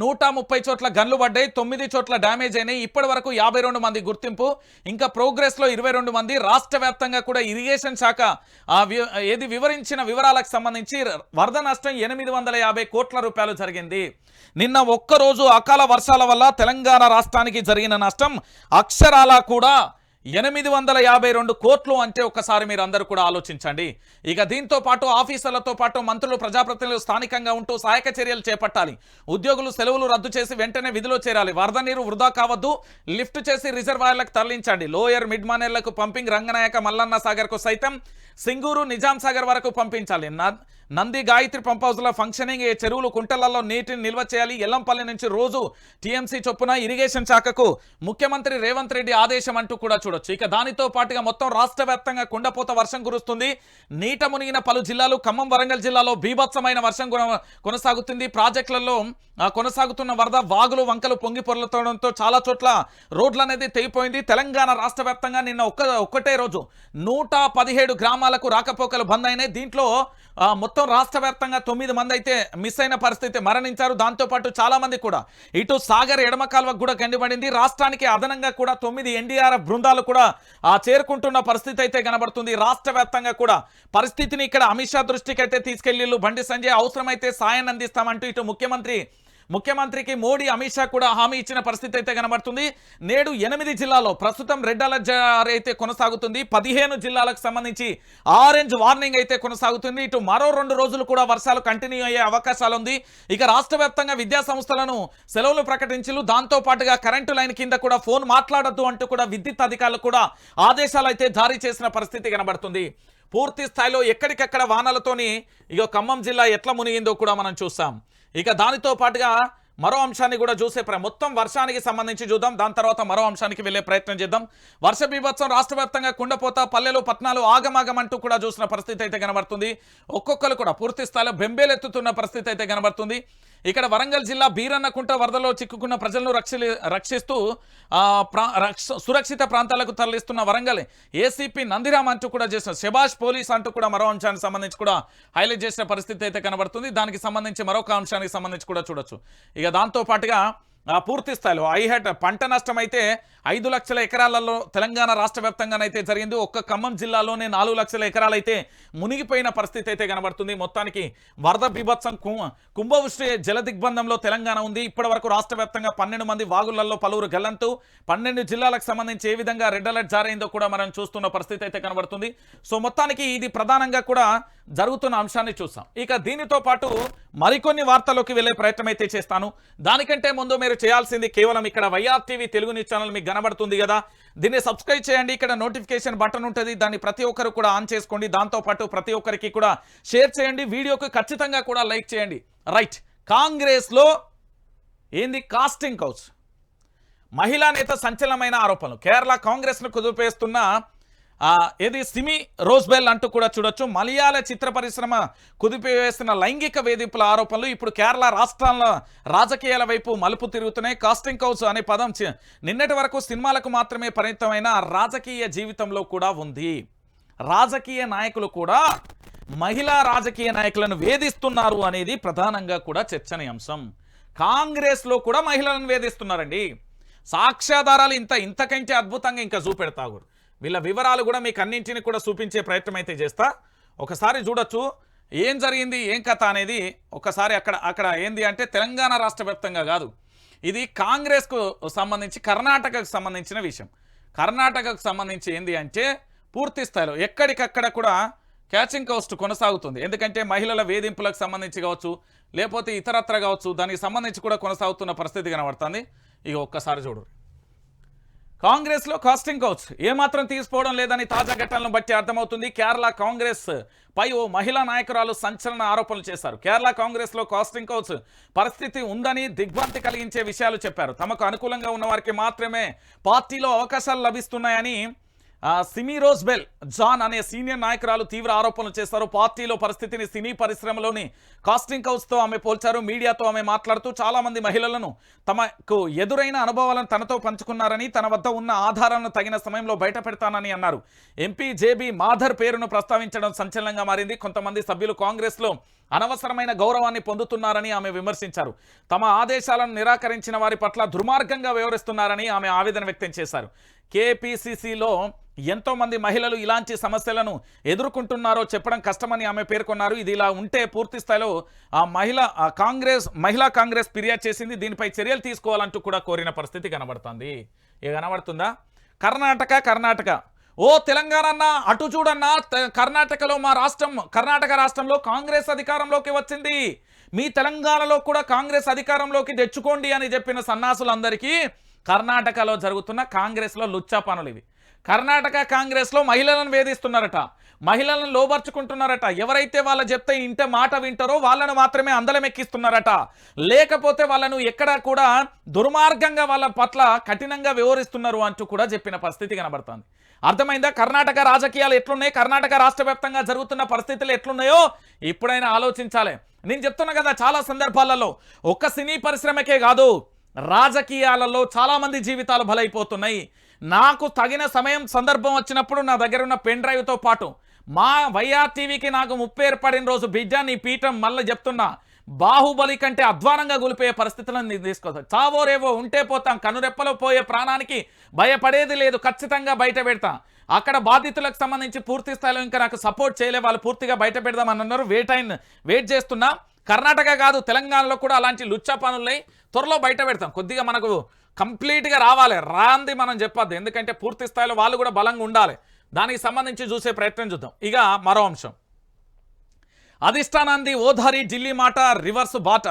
130 చోట్ల గన్లు పడ్డాయి, 9 చోట్ల డ్యామేజ్ అయినాయి. ఇప్పటి వరకు 52 మంది గుర్తింపు, ఇంకా ప్రోగ్రెస్లో 22 మంది. రాష్ట్ర వ్యాప్తంగా కూడా ఇరిగేషన్ శాఖ వివరించిన వివరాలకు సంబంధించి వరద నష్టం 850 కోట్ల రూపాయలు జరిగింది. నిన్న ఒక్కరోజు అకాల వర్షాల వల్ల తెలంగాణ రాష్ట్రానికి జరిగిన నష్టం అక్షరాలా కూడా 852 కోట్లు అంటే ఒక్కసారి మీరు అందరూ కూడా ఆలోచించండి. ఇక దీంతో పాటు ఆఫీసర్లతో పాటు మంత్రులు ప్రజాప్రతినిధులు స్థానికంగా ఉంటూ సహాయక చర్యలు చేపట్టాలి. ఉద్యోగులు సెలవులు రద్దు చేసి వెంటనే విధిలో చేరాలి. వరద నీరు వృధా కావద్దు, లిఫ్ట్ చేసి రిజర్వాయర్లకు తరలించండి. లోయర్ మిడ్ మానేర్లకు పంపింగ్, రంగనాయక మల్లన్న సాగర్కు సైతం, సింగూరు నిజాం సాగర్ వరకు పంపించాలి. నంది గాయత్రి పంప్ హౌస్ల ఫంక్షనింగ్, చెరువులు కుంటలలో నీటిని నిల్వ చేయాలి. ఎల్లంపల్లి నుంచి రోజు టీఎంసీ చొప్పున ఇరిగేషన్ శాఖకు ముఖ్యమంత్రి రేవంత్ రెడ్డి ఆదేశం అంటూ కూడా చూడొచ్చు. ఇక దానితో పాటుగా మొత్తం రాష్ట్ర వ్యాప్తంగా కుండపోత వర్షం కురుస్తుంది. నీట మునిగిన పలు జిల్లాలు, ఖమ్మం వరంగల్ జిల్లాలో బీభత్సమైన వర్షం కొనసాగుతుంది. ప్రాజెక్టులలో కొనసాగుతున్న వరద, వాగులు వంకలు పొంగి పొరలతోడంతో చాలా చోట్ల రోడ్లు అనేది తెగిపోయింది. తెలంగాణ రాష్ట్ర వ్యాప్తంగా నిన్న ఒక్కటే రోజు 117 గ్రామాలకు రాకపోకలు బంద్ అయినాయి. దీంట్లో మొత్తం రాష్ట్ర వ్యాప్తంగా 9 మంది అయితే మిస్ అయిన పరిస్థితి, మరణించారు. దాంతోపాటు చాలా మంది కూడా ఇటు సాగర్ ఎడమ కాల్వకు కూడా గండిపడింది. రాష్ట్రానికి అదనంగా కూడా 9 ఎన్డీఆర్ఎఫ్ బృందాలు కూడా చేరుకుంటున్న పరిస్థితి అయితే కనబడుతుంది. రాష్ట్ర వ్యాప్తంగా కూడా పరిస్థితిని ఇక్కడ అమిత్ షా దృష్టికి అయితే తీసుకెళ్లిళ్ళు. బండి సంజయ్ అవసరమైతే సాయాన్ని అందిస్తామంటూ ఇటు ముఖ్యమంత్రికి మోడీ, అమిత్ షా కూడా హామీ ఇచ్చిన పరిస్థితి అయితే కనబడుతుంది. నేడు 8 జిల్లాల్లో ప్రస్తుతం రెడ్ అలర్ట్ జారీ అయితే కొనసాగుతుంది. 15 జిల్లాలకు సంబంధించి ఆరెంజ్ వార్నింగ్ అయితే కొనసాగుతుంది. ఇటు మరో 2 రోజులు కూడా వర్షాలు కంటిన్యూ అయ్యే అవకాశాలు ఉంది. ఇక రాష్ట్ర వ్యాప్తంగా విద్యా సంస్థలను సెలవులు ప్రకటించారు. దాంతో పాటుగా కరెంటు లైన్ కింద కూడా ఫోన్ మాట్లాడొద్దు అంటూ కూడా విద్యుత్ అధికారులు కూడా ఆదేశాలు అయితే జారీ చేసిన పరిస్థితి కనబడుతుంది. పూర్తి స్థాయిలో ఎక్కడికక్కడ వానలతోని ఇక ఖమ్మం జిల్లా ఎట్లా మునిగిందో కూడా మనం చూస్తాం. ఇక దానితో పాటుగా మరో అంశాన్ని కూడా చూసే మొత్తం వర్షానికి సంబంధించి చూద్దాం. దాని తర్వాత మరో అంశానికి వెళ్ళే ప్రయత్నం చేద్దాం. వర్ష బీభత్సం రాష్ట్ర వ్యాప్తంగా కుండపోత, పల్లెలు పట్టణాలు ఆగమాగమంటూ కూడా చూసిన పరిస్థితి అయితే కనబడుతుంది. ఒక్కొక్కరు కూడా పూర్తి స్థాయిలో బెంబేలెత్తుతున్న పరిస్థితి అయితే కనబడుతుంది. ఇక్కడ వరంగల్ జిల్లా బీరన్నకుంట వరదలో చిక్కుకున్న ప్రజలను రక్షిస్తూ సురక్షిత ప్రాంతాలకు తరలిస్తున్న వరంగల్ ఏసీపీ నందిరామ్ అంటూ కూడా చేసిన శభాష్ పోలీస్ అంటూ కూడా మరో అంశానికి సంబంధించి కూడా హైలైట్ చేసిన పరిస్థితి అయితే కనబడుతుంది. దానికి సంబంధించి మరొక అంశానికి సంబంధించి కూడా చూడొచ్చు. ఇక దాంతో పాటుగా పూర్తి స్థాయిలో పంట నష్టం అయితే 5 లక్షల ఎకరాలలో తెలంగాణ రాష్ట్ర వ్యాప్తంగానైతే జరిగింది. ఒక్క ఖమ్మం జిల్లాలోనే 4 లక్షల ఎకరాలైతే మునిగిపోయిన పరిస్థితి అయితే కనబడుతుంది. మొత్తానికి వరద బీభత్సం, కుంభవృష్టి జల దిగ్బంధంలో తెలంగాణ ఉంది. ఇప్పటి వరకు రాష్ట్ర వ్యాప్తంగా 12 మంది వాగులలో పలువురు గల్లంతు, 12 జిల్లాలకు సంబంధించి ఏ విధంగా రెడ్ అలర్ట్ జారైందో కూడా మనం చూస్తున్న పరిస్థితి అయితే కనబడుతుంది. సో మొత్తానికి ఇది ప్రధానంగా కూడా జరుగుతున్న అంశాన్ని చూస్తాం. ఇక దీనితో పాటు మరికొన్ని వార్తల్లోకి వెళ్ళే ప్రయత్నం అయితే చేస్తాను. దానికంటే ముందు మీరు చేయాల్సింది కేవలం ఇక్కడ వైఆర్టీవీ తెలుగు న్యూస్ ఛానల్ మీకు కనబడుతుంది కదా, దీన్ని సబ్స్క్రైబ్ చేయండి. ఇక్కడ నోటిఫికేషన్ బటన్ ఉంటుంది, దాన్ని ప్రతి ఒక్కరు కూడా ఆన్ చేసుకోండి. దాంతోపాటు ప్రతి ఒక్కరికి కూడా షేర్ చేయండి. వీడియోకి ఖచ్చితంగా కూడా లైక్ చేయండి. రైట్, కాంగ్రెస్లో ఏంది కాస్టింగ్ కౌచ్, మహిళా నేత సంచలనమైన ఆరోపణలు. కేరళ కాంగ్రెస్ను కుదిపేస్తున్న ఏది సిమి రోజ్బెల్ అంటూ కూడా చూడొచ్చు. మలయాళ చిత్ర పరిశ్రమ కుదిపివేస్తున్న లైంగిక వేధింపుల ఆరోపణలు ఇప్పుడు కేరళ రాష్ట్రాల రాజకీయాల వైపు మలుపు తిరుగుతున్నాయి. కాస్టింగ్ కౌచ్ అనే పదం నిన్నటి వరకు సినిమాలకు మాత్రమే పరిమితమైన రాజకీయ జీవితంలో కూడా ఉంది. రాజకీయ నాయకులు కూడా మహిళా రాజకీయ నాయకులను వేధిస్తున్నారు అనేది ప్రధానంగా కూడా చర్చనీయాంశం. కాంగ్రెస్లో కూడా మహిళలను వేధిస్తున్నారండి. సాక్ష్యాధారాలు ఇంతకంటే అద్భుతంగా ఇంకా చూపెడతారు. వీళ్ళ వివరాలు కూడా మీకు అన్నింటినీ కూడా చూపించే ప్రయత్నం అయితే చేస్తా. ఒకసారి చూడొచ్చు ఏం జరిగింది, ఏం కథ అనేది. ఒకసారి అక్కడ ఏంది అంటే తెలంగాణ రాష్ట్ర వ్యాప్తంగా కాదు, ఇది కాంగ్రెస్కు సంబంధించి కర్ణాటకకు సంబంధించిన విషయం. కర్ణాటకకు సంబంధించి ఏంది అంటే పూర్తి స్థాయిలో ఎక్కడికక్కడ కూడా క్యాచింగ్ కౌస్ట్ కొనసాగుతుంది. ఎందుకంటే మహిళల వేధింపులకు సంబంధించి కావచ్చు, లేకపోతే ఇతరత్ర కావచ్చు, దానికి సంబంధించి కూడా కొనసాగుతున్న పరిస్థితి కనబడుతుంది. ఇక ఒక్కసారి చూడు, కాంగ్రెస్లో కాస్టింగ్ కౌచ్ ఏమాత్రం తీసుకోవడం లేదని తాజా ఘటనలను బట్టి అర్థమవుతుంది. కేరళ కాంగ్రెస్ పై ఓ మహిళా నాయకురాలు సంచలన ఆరోపణలు చేశారు. కేరళ కాంగ్రెస్లో కాస్టింగ్ కౌచ్ పరిస్థితి ఉందని దిగ్భ్రాంతి కలిగించే విషయాలు చెప్పారు. తమకు అనుకూలంగా ఉన్న వారికి మాత్రమే పార్టీలో అవకాశాలు లభిస్తున్నాయని సిమి రోజ్బెల్ జాన్ అనే సీనియర్ నాయకురాలు తీవ్ర ఆరోపణలు చేశారు. పార్టీలో పరిస్థితిని సినీ పరిశ్రమలోని కాస్టింగ్ కౌచ్తో ఆమె పోల్చారు. మీడియాతో ఆమె మాట్లాడుతూ చాలా మంది మహిళలను తమకు ఎదురైన అనుభవాలను తనతో పంచుకున్నారని, తన వద్ద ఉన్న ఆధారాలను తగిన సమయంలో బయట పెడతానని అన్నారు. ఎంపీ జేబీ మాధర్ పేరును ప్రస్తావించడం సంచలనంగా మారింది. కొంతమంది సభ్యులు కాంగ్రెస్లో అనవసరమైన గౌరవాన్ని పొందుతున్నారని ఆమె విమర్శించారు. తమ ఆదేశాలను నిరాకరించిన వారి పట్ల దుర్మార్గంగా వ్యవహరిస్తున్నారని ఆమె ఆవేదన వ్యక్తం చేశారు. కేపీసీసీలో ఎంతోమంది మహిళలు ఇలాంటి సమస్యలను ఎదుర్కొంటున్నారో చెప్పడం కష్టమని ఆమె పేర్కొన్నారు. ఇది ఇలా ఉంటే పూర్తి స్థాయిలో మహిళా కాంగ్రెస్ ఫిర్యాదు చేసింది. దీనిపై చర్యలు తీసుకోవాలంటూ కూడా కోరిన పరిస్థితి కనబడుతుంది. ఇక కనబడుతుందా? కర్ణాటక ఓ తెలంగాణ అన్న అటు చూడన్నా కర్ణాటకలో కర్ణాటక రాష్ట్రంలో కాంగ్రెస్ అధికారంలోకి వచ్చింది. మీ తెలంగాణలో కూడా కాంగ్రెస్ అధికారంలోకి తెచ్చుకోండి అని చెప్పిన సన్నాసులందరికీ కర్ణాటకలో జరుగుతున్న కాంగ్రెస్లో లుచ్చా పనులు ఇవి. కర్ణాటక కాంగ్రెస్లో మహిళలను వేధిస్తున్నారట, మహిళలను లోబర్చుకుంటున్నారట. ఎవరైతే వాళ్ళ చెప్తే ఇంటే మాట వింటారో వాళ్ళను మాత్రమే అందలం ఎక్కిస్తున్నారట. లేకపోతే వాళ్ళను ఎక్కడా కూడా దుర్మార్గంగా వాళ్ళ పట్ల కఠినంగా వ్యవహరిస్తున్నారు అంటూ కూడా చెప్పిన పరిస్థితి కనబడుతుంది. అర్థమైందా? కర్ణాటక రాజకీయాలు ఎట్లున్నాయి, కర్ణాటక రాష్ట్ర వ్యాప్తంగా జరుగుతున్న పరిస్థితులు ఎట్లున్నాయో ఇప్పుడైనా ఆలోచించాలి. నేను చెప్తున్నా కదా, చాలా సందర్భాలలో ఒక్క సినీ పరిశ్రమకే కాదు, రాజకీయాలలో చాలామంది జీవితాలు బలైపోతున్నాయి. నాకు తగిన సమయం సందర్భం వచ్చినప్పుడు నా దగ్గర ఉన్న పెన్ డ్రైవ్తో పాటు మా వైఆర్టీవీకి నాకు 30 ఏర్పడిన రోజు బిడ్డ నీ పీఠం మళ్ళీ చెప్తున్నా, బాహుబలి కంటే అధ్వానంగా గులిపోయే పరిస్థితులను నేను తీసుకొస్తాను. చావోరేవో ఉంటే పోతాం, కనురెప్పలో పోయే ప్రాణానికి భయపడేది లేదు, ఖచ్చితంగా బయట పెడతాం. అక్కడ బాధితులకు సంబంధించి పూర్తి స్థాయిలో ఇంకా నాకు సపోర్ట్ చేయలే, వాళ్ళు పూర్తిగా బయట పెడదామని అన్నారు. వెయిట్ చేస్తున్నా. కర్ణాటక కాదు, తెలంగాణలో కూడా అలాంటి లుచ్చా పనులని త్వరలో బయట పెడతాం. కొద్దిగా మనకు కంప్లీట్గా రావాలి, రాంది మనం చెప్పొద్దు, ఎందుకంటే పూర్తి స్థాయిలో వాళ్ళు కూడా బలంగా ఉండాలి. దానికి సంబంధించి చూసే ప్రయత్నం చూద్దాం. ఇక మరో అంశం, అధిష్టానాంది ఓధారి, ఢిల్లీ మాట రివర్స్ బాట,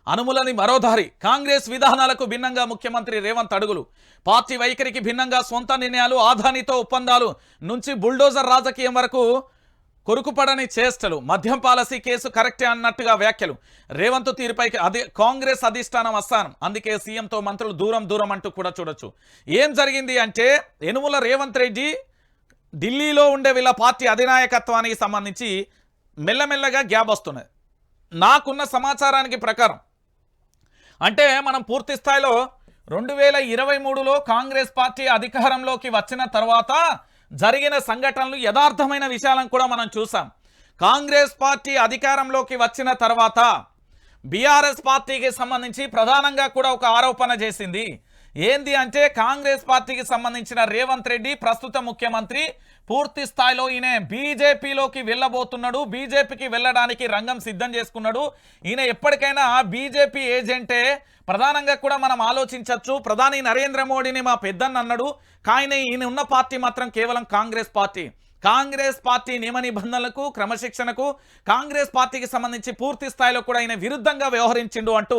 అనుములని మరోధారి. కాంగ్రెస్ విధానాలకు భిన్నంగా ముఖ్యమంత్రి రేవంత్ అడుగులు, పార్టీ వైఖరికి భిన్నంగా సొంత నిర్ణయాలు, ఆదానితో ఒప్పందాలు నుంచి బుల్డోజర్ రాజకీయం వరకు కొరుకుపడని చేష్టలు, మద్యం పాలసీ కేసు కరెక్టే అన్నట్టుగా వ్యాఖ్యలు. రేవంత్ తీరుపైకి కాంగ్రెస్ అధిష్టానం అస్థానం, అందుకే సీఎంతో మంత్రులు దూరం అంటూ కూడా చూడొచ్చు. ఏం జరిగింది అంటే, యనుమల రేవంత్ రెడ్డి ఢిల్లీలో ఉండే వీళ్ళ పార్టీ అధినాయకత్వానికి సంబంధించి మెల్లమెల్లగా గ్యాప్ వస్తున్నది. నాకున్న సమాచారానికి ప్రకారం అంటే మనం పూర్తి స్థాయిలో 2023లో కాంగ్రెస్ పార్టీ అధికారంలోకి వచ్చిన తర్వాత జరిగిన సంఘటనలు, యథార్థమైన విషయాలను కూడా మనం చూసాం. కాంగ్రెస్ పార్టీ అధికారంలోకి వచ్చిన తర్వాత బీఆర్ఎస్ పార్టీకి సంబంధించి ప్రధానంగా కూడా ఒక ఆరోపణ చేసింది. ఏంది అంటే, కాంగ్రెస్ పార్టీకి సంబంధించిన రేవంత్ రెడ్డి ప్రస్తుత ముఖ్యమంత్రి పూర్తి స్థాయిలో ఈయన బీజేపీలోకి వెళ్ళబోతున్నాడు, బీజేపీకి వెళ్ళడానికి రంగం సిద్ధం చేసుకున్నాడు. ఈయన ఎప్పటికైనా బీజేపీ ఏజెంటే ప్రధానంగా కూడా మనం ఆలోచించవచ్చు. ప్రధాని నరేంద్ర మోడీని మా పెద్దన్న అన్నాడు, కానీ ఈయన ఉన్న పార్టీ మాత్రం కేవలం కాంగ్రెస్ పార్టీ. కాంగ్రెస్ పార్టీ నియమ నిబంధనలకు, క్రమశిక్షణకు, కాంగ్రెస్ పార్టీకి సంబంధించి పూర్తి స్థాయిలో కూడా ఆయన విరుద్ధంగా వ్యవహరించిండు అంటూ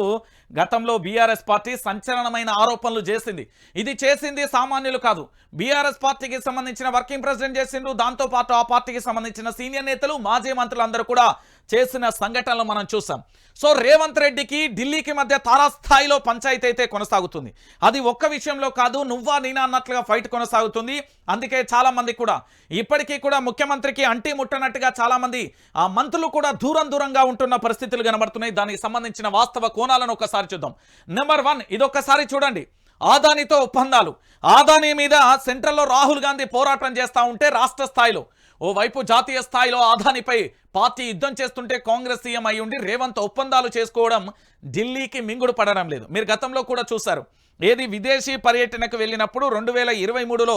గతంలో బీఆర్ఎస్ పార్టీ సంచలనమైన ఆరోపణలు చేసింది. ఇది చేసింది సామాన్యులు కాదు, బీఆర్ఎస్ పార్టీకి సంబంధించిన వర్కింగ్ ప్రెసిడెంట్ చేసిండు. దాంతోపాటు ఆ పార్టీకి సంబంధించిన సీనియర్ నేతలు, మాజీ మంత్రులు అందరూ కూడా చేసిన సంఘటనలు మనం చూసాం. సో రేవంత్ రెడ్డికి ఢిల్లీకి మధ్య తారాస్థాయిలో పంచాయతీ అయితే కొనసాగుతుంది. అది ఒక్క విషయంలో కాదు, నువ్వా నేనా అన్నట్లుగా ఫైట్ కొనసాగుతుంది. అందుకే చాలా మంది కూడా ఇప్పటికీ కూడా ముఖ్యమంత్రికి అంటి ముట్టనట్టుగా చాలా మంది ఆ మంత్రులు కూడా దూరంగా ఉంటున్న పరిస్థితులు కనబడుతున్నాయి. దానికి సంబంధించిన వాస్తవ కోణాలను ఒకసారి చూద్దాం. నెంబర్ 1, ఇదొక్కసారి చూడండి. ఆదానితో ఒప్పందాలు. ఆదాని మీద సెంట్రల్లో రాహుల్ గాంధీ పోరాటం చేస్తూ ఉంటే రాష్ట్ర స్థాయిలో, ఓవైపు జాతీయ స్థాయిలో ఆదానిపై పార్టీ యుద్ధం చేస్తుంటే కాంగ్రెస్ సీఎం అయి ఉండి రేవంత్ ఒప్పందాలు చేసుకోవడం ఢిల్లీకి మింగుడు పడడం లేదు. మీరు గతంలో కూడా చూశారు, ఏది విదేశీ పర్యటనకు వెళ్ళినప్పుడు 2023లో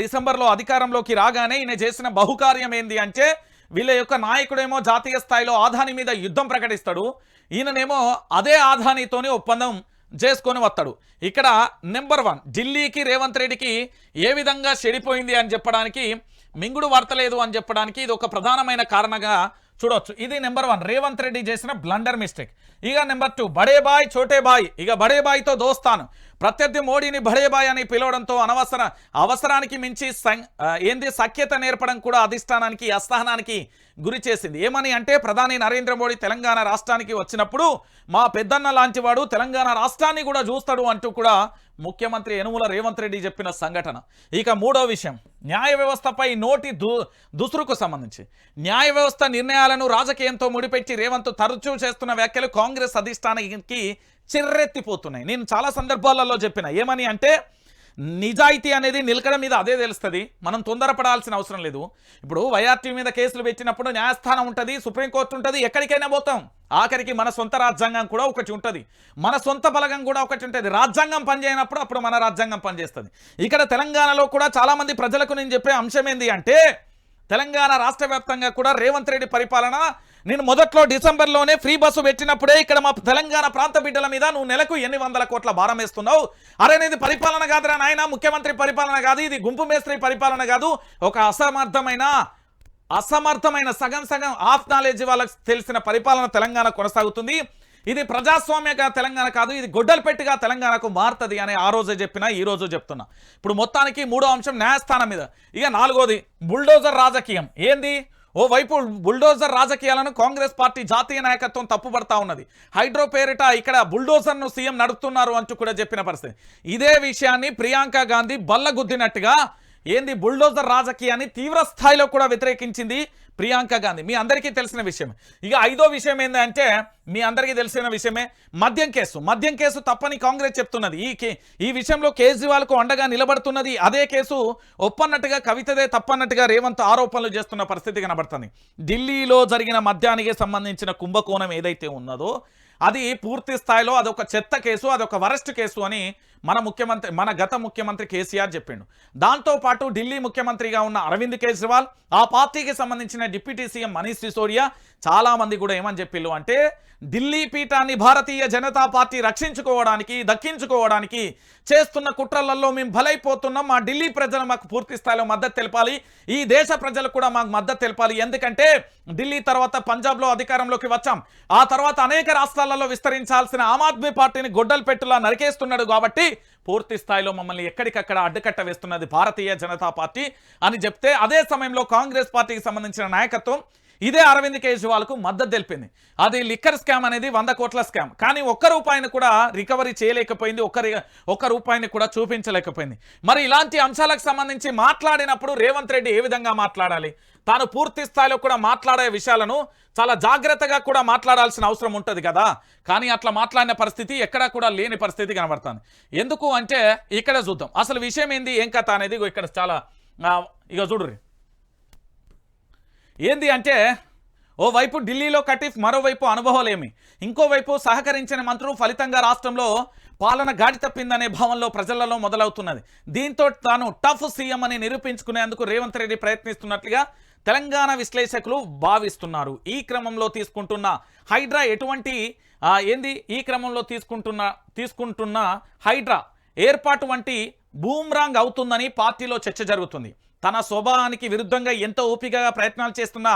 డిసెంబర్లో అధికారంలోకి రాగానే ఈయన చేసిన బహుకార్యం ఏంది అంటే, వీళ్ళ యొక్క నాయకుడేమో జాతీయ స్థాయిలో ఆదాని మీద యుద్ధం ప్రకటిస్తాడు, ఈయననేమో అదే ఆదానితోనే ఒప్పందం చేసుకొని వస్తాడు. ఇక్కడ నెంబర్ 1, ఢిల్లీకి రేవంత్ రెడ్డికి ఏ విధంగా చెడిపోయింది అని చెప్పడానికి, మింగుడు వర్తలేదు అని చెప్పడానికి ఇది ఒక ప్రధానమైన కారణంగా చూడొచ్చు. ఇది నెంబర్ 1, రేవంత్ రెడ్డి చేసిన బ్లండర్ మిస్టేక్. ఇక నెంబర్ 2, బడే బాయ్ చోటే బాయ్. ఇక బడే బాయ్తో దోస్తాను, ప్రత్యర్థి మోడీని బడే బాయ్ అని పిలవడంతో అవసరానికి మించి సఖ్యత నేర్పడం కూడా అధిష్టానానికి అసహనానికి గురి చేసింది. ఏమని అంటే, ప్రధాని నరేంద్ర మోడీ తెలంగాణ రాష్ట్రానికి వచ్చినప్పుడు మా పెద్దన్న లాంటి వాడు తెలంగాణ రాష్ట్రాన్ని కూడా చూస్తాడు అంటూ కూడా ముఖ్యమంత్రి యనుమల రేవంత్ రెడ్డి చెప్పిన సంఘటన. ఇక మూడో విషయం, న్యాయ వ్యవస్థపై నోటి దుసురుకు సంబంధించి న్యాయ వ్యవస్థ నిర్ణయాలను రాజకీయంతో ముడిపెట్టి రేవంత్ తరచూ చేస్తున్న వ్యాఖ్యలు కాంగ్రెస్ అధిష్టానానికి చిర్రెత్తిపోతున్నాయి. నేను చాలా సందర్భాలలో చెప్పిన, ఏమని అంటే, నిజాయితీ అనేది నిలకడ మీద అదే తెలుస్తుంది, మనం తొందరపడాల్సిన అవసరం లేదు. ఇప్పుడు వైఆర్టీ మీద కేసులు పెట్టినప్పుడు న్యాయస్థానం ఉంటుంది, సుప్రీంకోర్టు ఉంటుంది, ఎక్కడికైనా పోతాం. ఆఖరికి మన సొంత రాజ్యాంగం కూడా ఒకటి ఉంటుంది, మన సొంత బలగం కూడా ఒకటి ఉంటుంది. రాజ్యాంగం పనిచేయనప్పుడు అప్పుడు మన రాజ్యాంగం పనిచేస్తుంది. ఇక్కడ తెలంగాణలో కూడా చాలామంది ప్రజలకు నేను చెప్పే అంశం ఏంది అంటే, తెలంగాణ రాష్ట్ర వ్యాప్తంగా కూడా రేవంత్ రెడ్డి పరిపాలన నేను మొదట్లో డిసెంబర్లోనే ఫ్రీ బస్సు పెట్టినప్పుడే ఇక్కడ మా తెలంగాణ ప్రాంత బిడ్డల మీద నువ్వు నెలకు ఎన్ని వందల కోట్ల భారం వేస్తున్నావు. అరే ఇది పరిపాలన కాదురా నాయన, ముఖ్యమంత్రి పరిపాలన కాదు, ఇది గుంపు మేస్త్రి పరిపాలన కాదు, ఒక అసమర్థమైన సగం ఆఫ్ నాలెడ్జ్ వాళ్ళకి తెలిసిన పరిపాలన తెలంగాణ కొనసాగుతుంది. ఇది ప్రజాస్వామ్యగా తెలంగాణ కాదు, ఇది గొడ్డలపెట్టిగా తెలంగాణకు మారుతుంది అని ఆ రోజే చెప్పినా ఈ రోజు చెప్తున్నా. ఇప్పుడు మొత్తానికి మూడో అంశం న్యాయస్థానం మీద. ఇక నాలుగోది బుల్డోజర్ రాజకీయం. ఏంది, ఓవైపు బుల్డోజర్ రాజకీయాలను కాంగ్రెస్ పార్టీ జాతీయ నాయకత్వం తప్పుపడతా ఉన్నది. హైడ్రో పేరిట ఇక్కడ బుల్డోజర్ను సీఎం నడుపుతున్నారు అంటూ కూడా చెప్పిన పరిస్థితి. ఇదే విషయాన్ని ప్రియాంక గాంధీ బల్లగుద్దినట్టుగా ఏంది బుల్డోజర్ రాజకీయాన్ని తీవ్ర స్థాయిలో కూడా వ్యతిరేకించింది ప్రియాంక గాంధీ. మీ అందరికీ తెలిసిన విషయమే. ఇక ఐదో విషయం ఏంటంటే మీ అందరికీ తెలిసిన విషయమే మద్యం కేసు తప్పని కాంగ్రెస్ చెప్తున్నది. ఈ విషయంలో కేజ్రీవాల్కు అండగా నిలబడుతున్నది. అదే కేసు ఒప్పన్నట్టుగా కవితదే తప్పన్నట్టుగా రేవంత్ ఆరోపణలు చేస్తున్న పరిస్థితి కనబడుతుంది. ఢిల్లీలో జరిగిన మద్యానికి సంబంధించిన కుంభకోణం ఏదైతే ఉన్నదో అది పూర్తి స్థాయిలో అదొక చెత్త కేసు, అదొక వరస్ట్ కేసు అని మన గత ముఖ్యమంత్రి కేసీఆర్ చెప్పిండు. దాంతోపాటు ఢిల్లీ ముఖ్యమంత్రిగా ఉన్న అరవింద్ కేజ్రీవాల్, ఆ పార్టీకి సంబంధించిన డిప్యూటీ సీఎం మనీష్ సిసోడియా చాలామంది కూడా ఏమని చెప్పిళ్ళు అంటే ఢిల్లీ పీఠాన్ని భారతీయ జనతా పార్టీ దక్కించుకోవడానికి చేస్తున్న కుట్రలలో మేము బలైపోతున్నాం. మా ఢిల్లీ ప్రజలు మాకు పూర్తి స్థాయిలో మద్దతు తెలపాలి, ఈ దేశ ప్రజలు కూడా మాకు మద్దతు తెలపాలి. ఎందుకంటే ఢిల్లీ తర్వాత పంజాబ్లో అధికారంలోకి వచ్చాం, ఆ తర్వాత అనేక రాష్ట్రాలలో విస్తరించాల్సిన ఆమ్ ఆద్మీ పార్టీని గొడ్డలు పెట్టులా నరికేస్తున్నాడు కాబట్టి పూర్తి స్థాయిలో మమ్మల్ని ఎక్కడికక్కడ అడ్డుకట్ట వేస్తున్నది భారతీయ జనతా పార్టీ అని చెప్తే, అదే సమయంలో కాంగ్రెస్ పార్టీకి సంబంధించిన నాయకత్వం ఇదే అరవింద్ కేజ్రీవాల్కు మద్దతు తెలిపింది. అది లిక్కర్ స్కామ్ అనేది 100 కోట్ల స్కామ్, కానీ ఒక్క రూపాయిని కూడా రికవరీ చేయలేకపోయింది, ఒక్క రూపాయిని కూడా చూపించలేకపోయింది. మరి ఇలాంటి అంశాలకు సంబంధించి మాట్లాడినప్పుడు రేవంత్ రెడ్డి ఏ విధంగా మాట్లాడాలి, తాను పూర్తి స్థాయిలో కూడా మాట్లాడే విషయాలను చాలా జాగ్రత్తగా కూడా మాట్లాడాల్సిన అవసరం ఉంటుంది కదా. కానీ అట్లా మాట్లాడిన పరిస్థితి ఎక్కడా కూడా లేని పరిస్థితి కనబడుతుంది. ఎందుకు అంటే ఇక్కడ చూద్దాం అసలు విషయం ఏంది, ఏం కథ అనేది. ఇక్కడ చాలా ఇక చూడుర్రి ఏంది అంటే ఓవైపు ఢిల్లీలో కటిఫ్, మరోవైపు అనుభవాలేమి, ఇంకోవైపు సహకరించిన మంత్రులు, ఫలితంగా రాష్ట్రంలో పాలన గాడి తప్పిందనే భావంలో ప్రజలలో మొదలవుతున్నది. దీంతో తాను టఫ్ సీఎం అని నిరూపించుకునేందుకు రేవంత్ రెడ్డి ప్రయత్నిస్తున్నట్లుగా తెలంగాణ విశ్లేషకులు భావిస్తున్నారు. ఈ క్రమంలో తీసుకుంటున్న హైడ్రా తీసుకుంటున్న హైడ్రా ఏర్పాటు వంటి బూమ్రాంగ్ అవుతుందని పార్టీలో చర్చ జరుగుతుంది. తన స్వభావానికి విరుద్ధంగా ఎంతో ఓపికగా ప్రయత్నాలు చేస్తున్నా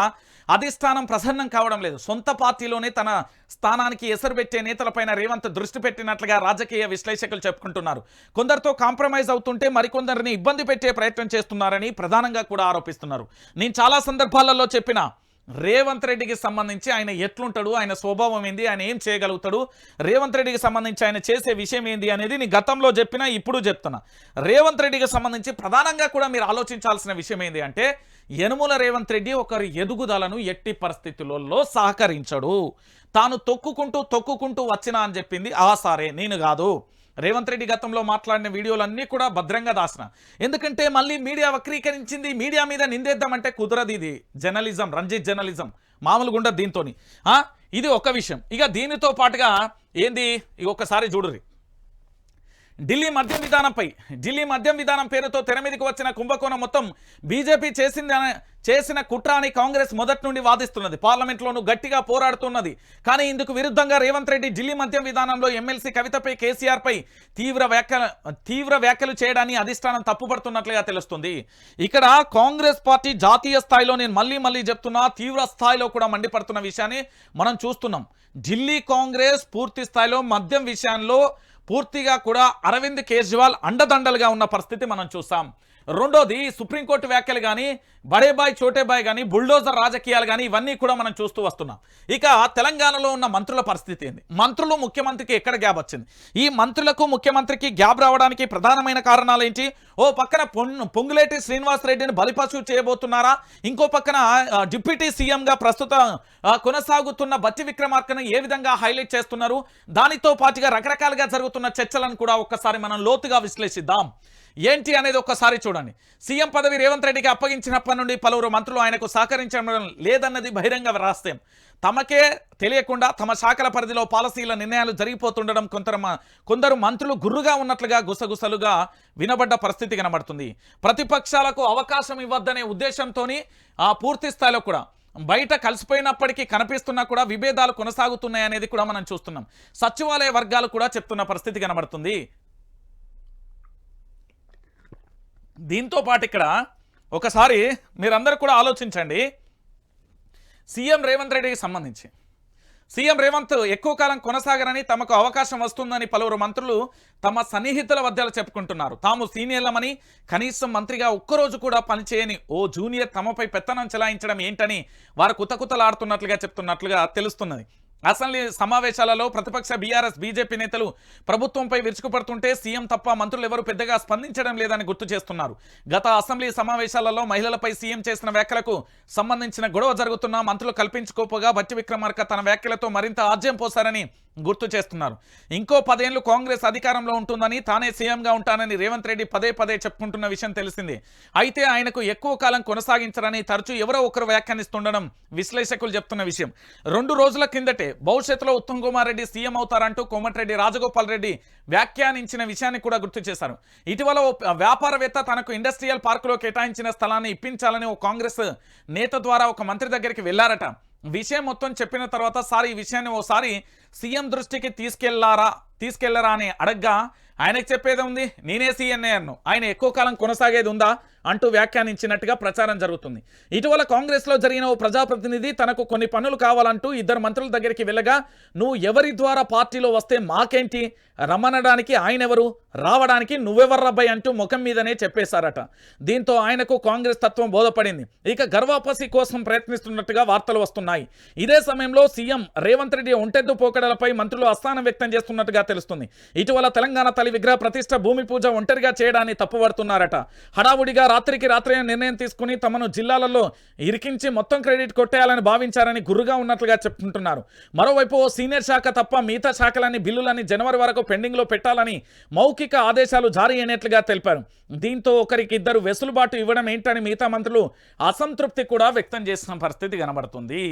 అధిష్టానం ప్రసన్నం కావడం లేదు. సొంత పార్టీలోనే తన స్థానానికి ఎసరు పెట్టే నేతలపైన రేవంత్ దృష్టి పెట్టినట్లుగా రాజకీయ విశ్లేషకులు చెప్పుకుంటున్నారు. కొందరితో కాంప్రమైజ్ అవుతుంటే మరికొందరిని ఇబ్బంది పెట్టే ప్రయత్నం చేస్తున్నారని ప్రధానంగా కూడా ఆరోపిస్తున్నారు. నేను చాలా సందర్భాలలో చెప్పిన రేవంత్ రెడ్డికి సంబంధించి ఆయన ఎట్లుంటాడు, ఆయన స్వభావం ఏంది, ఆయన ఏం చేయగలుగుతాడు, రేవంత్ రెడ్డికి సంబంధించి ఆయన చేసే విషయం ఏంది అనేది నేను గతంలో చెప్పినా ఇప్పుడు చెప్తున్నా. రేవంత్ రెడ్డికి సంబంధించి ప్రధానంగా కూడా మీరు ఆలోచించాల్సిన విషయం ఏంది అంటే యనుమల రేవంత్ రెడ్డి ఒకరి ఎదుగుదలను ఎట్టి పరిస్థితులలో సహకరించడు. తాను తొక్కుకుంటూ వచ్చినా అని చెప్పింది సారే, నేను కాదు. రేవంత్ రెడ్డి గతంలో మాట్లాడిన వీడియోలన్నీ కూడా భద్రంగా దాచిన. ఎందుకంటే మళ్ళీ మీడియా వక్రీకరించింది, మీడియా మీద నిందేద్దామంటే కుదరదు. ఇది జర్నలిజం, రంజిత్ జర్నలిజం మామూలుగా ఉండదు దీంతో. ఇది ఒక విషయం. ఇక దీనితో పాటుగా ఏంది, ఇక ఒక్కసారి చూడుర్రి ఢిల్లీ మద్యం విధానం పేరుతో తెర మీదకి వచ్చిన కుంభకోణం మొత్తం బీజేపీ చేసిన కుట్ర అని కాంగ్రెస్ మొదటి నుండి వాదిస్తున్నది. పార్లమెంట్లోనూ గట్టిగా పోరాడుతున్నది. కానీ ఇందుకు విరుద్ధంగా రేవంత్ రెడ్డి ఢిల్లీ మద్యం విధానంలో ఎమ్మెల్సీ కవితపై, కేసీఆర్పై తీవ్ర వ్యాఖ్యలు చేయడాన్ని అధిష్టానం తప్పుపడుతున్నట్లుగా తెలుస్తుంది. ఇక్కడ కాంగ్రెస్ పార్టీ జాతీయ స్థాయిలో, నేను మళ్ళీ చెప్తున్నా, తీవ్ర స్థాయిలో కూడా మండిపడుతున్న విషయాన్ని మనం చూస్తున్నాం. ఢిల్లీ కాంగ్రెస్ పూర్తి స్థాయిలో మద్యం విషయంలో పూర్తిగా కూడా అరవింద్ కేజ్రీవాల్ అండదండలుగా ఉన్న పరిస్థితి మనం చూసాం. రెండోది సుప్రీంకోర్టు వ్యాఖ్యలు కానీ, బడేబాయ్ చోటేబాయ్ కానీ, బుల్డోజర్ రాజకీయాలు కానీ ఇవన్నీ కూడా మనం చూస్తూ వస్తున్నాం. ఇక తెలంగాణలో ఉన్న మంత్రుల పరిస్థితి ఏంది, మంత్రులు ముఖ్యమంత్రికి ఎక్కడ గ్యాప్ వచ్చింది, ఈ మంత్రులకు ముఖ్యమంత్రికి గ్యాప్ రావడానికి ప్రధానమైన కారణాలు ఏంటి? ఓ పక్కన పొంగులేటి శ్రీనివాసరెడ్డిని బలిపశువు చేయబోతున్నారా, ఇంకో పక్కన డిప్యూటీ సీఎంగా ప్రస్తుతం కొనసాగుతున్న బట్టి విక్రమార్కను ఏ విధంగా హైలైట్ చేస్తున్నారు, దానితో పాటుగా రకరకాలుగా జరుగుతున్న చర్చలను కూడా ఒక్కసారి మనం లోతుగా విశ్లేషిద్దాం. ఏంటి అనేది ఒక్కసారి చూడండి. సీఎం పదవి రేవంత్ రెడ్డికి అప్పగించినప్పటి నుండి పలువురు మంత్రులు ఆయనకు సహకరించడం లేదన్నది బహిరంగ రహస్యం. తమకే తెలియకుండా తమ శాఖల పరిధిలో పాలసీల నిర్ణయాలు జరిగిపోతుండడం కొందరు మంత్రులు గుర్రుగా ఉన్నట్లుగా గుసగుసలుగా వినబడ్డ పరిస్థితి కనబడుతుంది. ప్రతిపక్షాలకు అవకాశం ఇవ్వద్దనే ఉద్దేశంతో పూర్తి స్థాయిలో కూడా బయట కలిసిపోయినప్పటికీ కనిపిస్తున్నా కూడా విభేదాలు కొనసాగుతున్నాయి అనేది కూడా మనం చూస్తున్నాం. సచివాలయ వర్గాలు కూడా చెప్తున్న పరిస్థితి కనబడుతుంది. దీంతో పాటు ఇక్కడ ఒకసారి మీరందరూ కూడా ఆలోచించండి. సీఎం రేవంత్ రెడ్డికి సంబంధించి సీఎం రేవంత్ ఎక్కువ కాలం కొనసాగరని, తమకు అవకాశం వస్తుందని పలువురు మంత్రులు తమ సన్నిహితుల వద్ద చెప్పుకుంటున్నారు. తాము సీనియర్లమని, కనీసం మంత్రిగా ఒక్కరోజు కూడా పనిచేయని ఓ జూనియర్ తమపై పెత్తనం చెలాయించడం ఏంటని వారు కుతకుతలాడుతున్నట్లుగా చెప్తున్నట్లుగా తెలుస్తున్నది. అసెంబ్లీ సమావేశాలలో ప్రతిపక్ష బీఆర్ఎస్ బీజేపీ నేతలు ప్రభుత్వంపై విరుచుకుపడుతుంటే సీఎం తప్ప మంత్రులు ఎవరు పెద్దగా స్పందించడం లేదని గుర్తు చేస్తున్నారు. గత అసెంబ్లీ సమావేశాలలో మహిళలపై సీఎం చేసిన వ్యాఖ్యలకు సంబంధించిన గొడవ జరుగుతున్నా మంత్రులు కల్పించుకోపోగా బట్టి విక్రమార్క తన వ్యాఖ్యలతో మరింత ఆజ్యం పోశారని గుర్తు చేస్తున్నారు. ఇంకో 10 ఏళ్లు కాంగ్రెస్ అధికారంలో ఉంటుందని, తానే సీఎంగా ఉంటానని రేవంత్ రెడ్డి పదే పదే చెప్పుకుంటున్న విషయం తెలిసిందే. అయితే ఆయనకు ఎక్కువ కాలం కొనసాగించరని తరచూ ఎవరో ఒకరు వ్యాఖ్యానిస్తుండడం విశ్లేషకులు చెప్తున్న విషయం. 2 రోజుల కిందటే భవిష్యత్తులో ఉత్తమ్ కుమార్ రెడ్డి సీఎం అవుతారంటూ కోమటిరెడ్డి రాజగోపాల్ రెడ్డి వ్యాఖ్యానించిన విషయాన్ని కూడా గుర్తు చేశారు. ఇటీవల ఓ వ్యాపారవేత్త తనకు ఇండస్ట్రియల్ పార్కులో కేటాయించిన స్థలాన్ని ఇప్పించాలని ఓ కాంగ్రెస్ నేత ద్వారా ఒక మంత్రి దగ్గరికి వెళ్లారట. విషయం మొత్తం చెప్పిన తర్వాత సార్ ఈ విషయాన్ని ఓసారి సీఎం దృష్టికి తీసుకెళ్లరా అని అడగ్గా ఆయనకు చెప్పేది ఉంది, నేనే సీఎన్ఏ అన్ను, ఆయన ఎక్కువ కాలం కొనసాగేది ఉందా అంటూ వ్యాఖ్యానించినట్టుగా ప్రచారం జరుగుతుంది. ఇటీవల కాంగ్రెస్లో జరిగిన ఓ ప్రజాప్రతినిధి తనకు కొన్ని పనులు కావాలంటూ 2 మంత్రుల దగ్గరికి వెళ్ళగా, నువ్వు ఎవరి ద్వారా పార్టీలో వస్తే మాకేంటి, రమ్మనడానికి ఆయనెవరు, రావడానికి నువ్వెవర్రబ్బాయి అంటూ ముఖం మీదనే చెప్పేశారట. దీంతో ఆయనకు కాంగ్రెస్ తత్వం బోధపడింది. ఇక గర్వాపసి కోసం ప్రయత్నిస్తున్నట్టుగా వార్తలు వస్తున్నాయి. ఇదే సమయంలో సీఎం రేవంత్ రెడ్డి ఒంటెద్దు పోకడలపై మంత్రులు అసహనం వ్యక్తం చేస్తున్నట్టుగా తెలుస్తుంది. ఇటీవల తెలంగాణ తల్లి విగ్రహ ప్రతిష్ట, భూమి పూజ ఒంటరిగా చేయడాన్ని తప్పుపడుతున్నారట. హడావుడిగా రాత్రికి రాత్రే నిర్ణయం తీసుకుని తమను జిల్లాలలో ఇరికించి మొత్తం క్రెడిట్ కొట్టేయాలని భావించారని గుర్రుగా ఉన్నట్లుగా చెప్పుకుంటున్నారు. మరోవైపు ఓ సీనియర్ శాఖ తప్ప మిగతా శాఖలని బిల్లులని జనవరి వరకు పెండింగ్లో పెట్టాలని మౌఖిక ఆదేశాలు జారీ అయినట్లుగా తెలిపారు. దీంతో ఒకరికి 2 వెసులుబాటు ఇవ్వడం ఏంటని మిగతా మంత్రులు అసంతృప్తి కూడా వ్యక్తం చేసిన పరిస్థితి కనబడుతుంది.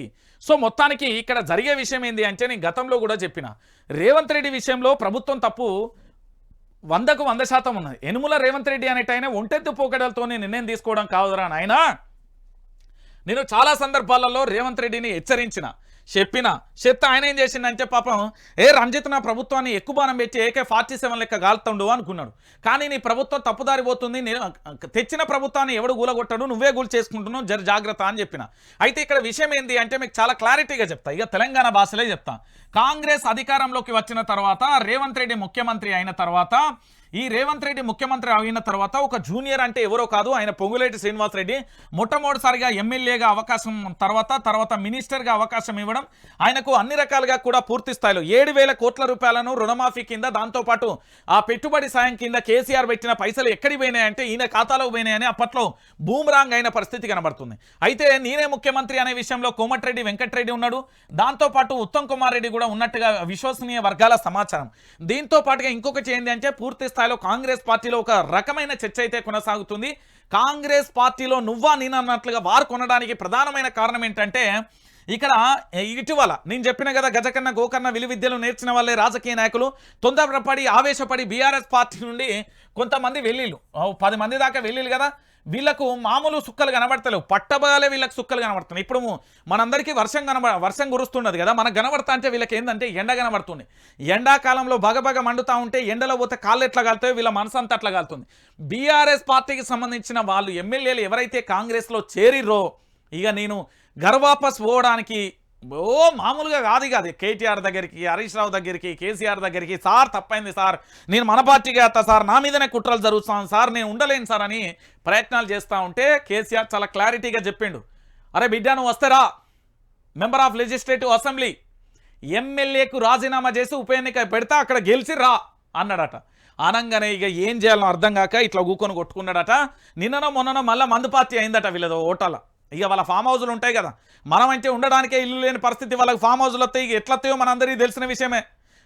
సో మొత్తానికి ఇక్కడ జరిగే విషయం ఏంది అంటే, నేను గతంలో కూడా చెప్పిన, రేవంత్ రెడ్డి విషయంలో ప్రభుత్వం తప్పు 100కు 100% ఉన్నది. యనుమల రేవంత్ రెడ్డి అనేటైనా ఒంటెత్తు పోకడలతోనే నిర్ణయం తీసుకోవడం కాదురా నాయనా. నేను చాలా సందర్భాలలో రేవంత్ రెడ్డిని హెచ్చరించిన, చెప్తే ఆయన ఏం చేసిందంటే పాపం రంజిత్ నా ప్రభుత్వాన్ని ఎక్కుబానం పెట్టి AK-47 లెక్క గాల్తుండు అనుకున్నాడు. కానీ నీ ప్రభుత్వం తప్పుదారి పోతుంది, తెచ్చిన ప్రభుత్వాన్ని ఎవడు గూలగొట్టాడు, నువ్వే గూలు చేసుకుంటున్నావు, జాగ్రత్త అని చెప్పిన. అయితే ఇక్కడ విషయం ఏంది అంటే మీకు చాలా క్లారిటీగా చెప్తా, ఇక తెలంగాణ భాషలే చెప్తా. కాంగ్రెస్ అధికారంలోకి వచ్చిన తర్వాత, రేవంత్ రెడ్డి ముఖ్యమంత్రి అయిన తర్వాత, ఈ రేవంత్ రెడ్డి ముఖ్యమంత్రి అయిన తర్వాత ఒక జూనియర్ అంటే ఎవరో కాదు, ఆయన పొంగులేటి శ్రీనివాసరెడ్డి మొట్టమొదటిసారిగా ఎమ్మెల్యేగా అవకాశం, తర్వాత మినిస్టర్గా అవకాశం ఇవ్వడం, ఆయనకు అన్ని రకాలుగా కూడా పూర్తి స్థాయిలో 7,000 కోట్ల రూపాయలను రుణమాఫీ కింద, దాంతోపాటు ఆ పెట్టుబడి సాయం కింద కేసీఆర్ పెట్టిన పైసలు ఎక్కడికి పోయినాయంటే ఈయన ఖాతాలో పోయినాయని అప్పట్లో బూమరాంగ్ అయిన పరిస్థితి కనబడుతుంది. అయితే నేనే ముఖ్యమంత్రి అనే విషయంలో కోమటిరెడ్డి వెంకటరెడ్డి ఉన్నాడు, దాంతోపాటు ఉత్తమ్ కుమార్ రెడ్డి కూడా ఉన్నట్టుగా విశ్వసనీయ వర్గాల సమాచారం. దీంతో పాటుగా ఇంకొకటి ఏంటి అంటే, పూర్తి స్థాయిలో కాంగ్రెస్ పార్టీలో ఒక రకమైన చర్చ అయితే కొనసాగుతుంది. కాంగ్రెస్ పార్టీలో నువ్వా నేనన్నట్లుగా వారు కొనడానికి ప్రధానమైన కారణం ఏంటంటే, ఇక్కడ ఇటీవల నేను చెప్పిన కదా, గజకన్న గోకర్ణ విలువిద్యలు నేర్చిన వాళ్ళే రాజకీయ నాయకులు తొందరపడి ఆవేశపడి బీఆర్ఎస్ పార్టీ నుండి కొంతమంది వెళ్ళిళ్ళు, 10 మంది దాకా వెళ్ళిళ్ళు కదా, వీళ్ళకు మామూలు సుక్కలు కనబడతలేవు, పట్టబగాలే వీళ్ళకి సుక్కలు కనబడుతున్నాయి. ఇప్పుడు మనందరికీ వర్షం కురుస్తున్నది కదా, మనకు కనబడతా అంటే వీళ్ళకి ఏంటంటే ఎండ కనబడుతుంది. ఎండాకాలంలో బగబగ మండుతూ ఉంటే ఎండలో పోతే కాళ్ళు ఎట్లా కాలుతాయో వీళ్ళ మనసు అంతా అట్లా కాలుతుంది. బీఆర్ఎస్ పార్టీకి సంబంధించిన వాళ్ళు ఎమ్మెల్యేలు ఎవరైతే కాంగ్రెస్లో చేరిర్రో, ఇక నేను గర్వాపస్ పోవడానికి మామూలుగా కాదు కేటీఆర్ దగ్గరికి, హరీష్ రావు దగ్గరికి, కేసీఆర్ దగ్గరికి, సార్ తప్పైంది సార్, నేను మన పార్టీకి వేస్తా సార్, నా మీదనే కుట్రలు జరుగుతాను సార్, నేను ఉండలేను సార్ అని ప్రయత్నాలు చేస్తూ ఉంటే కేసీఆర్ చాలా క్లారిటీగా చెప్పిండు, అరే బిడ్డ నువ్వు వస్తారా మెంబర్ ఆఫ్ లెజిస్లేటివ్ అసెంబ్లీ, ఎమ్మెల్యేకు రాజీనామా చేసి ఉప ఎన్నిక పెడతా, అక్కడ గెలిచి రా అన్నాడట. అనగానే ఇక ఏం చేయాలో అర్థం కాక ఇట్లా ఊకొని కొట్టుకున్నాడట. నిన్ననో మొన్ననో మళ్ళీ మందు పార్టీ అయిందట వీళ్ళదో ఓటాల. ఇక వాళ్ళ ఫామ్ హౌజులు ఉంటాయి కదా, మనం అంటే ఉండడానికే ఇల్లు లేని పరిస్థితి, వాళ్ళకి ఫామ్ హౌజులు వస్తాయి, ఇక ఎట్లొస్తాయో మనందరికీ తెలిసిన విషయమే.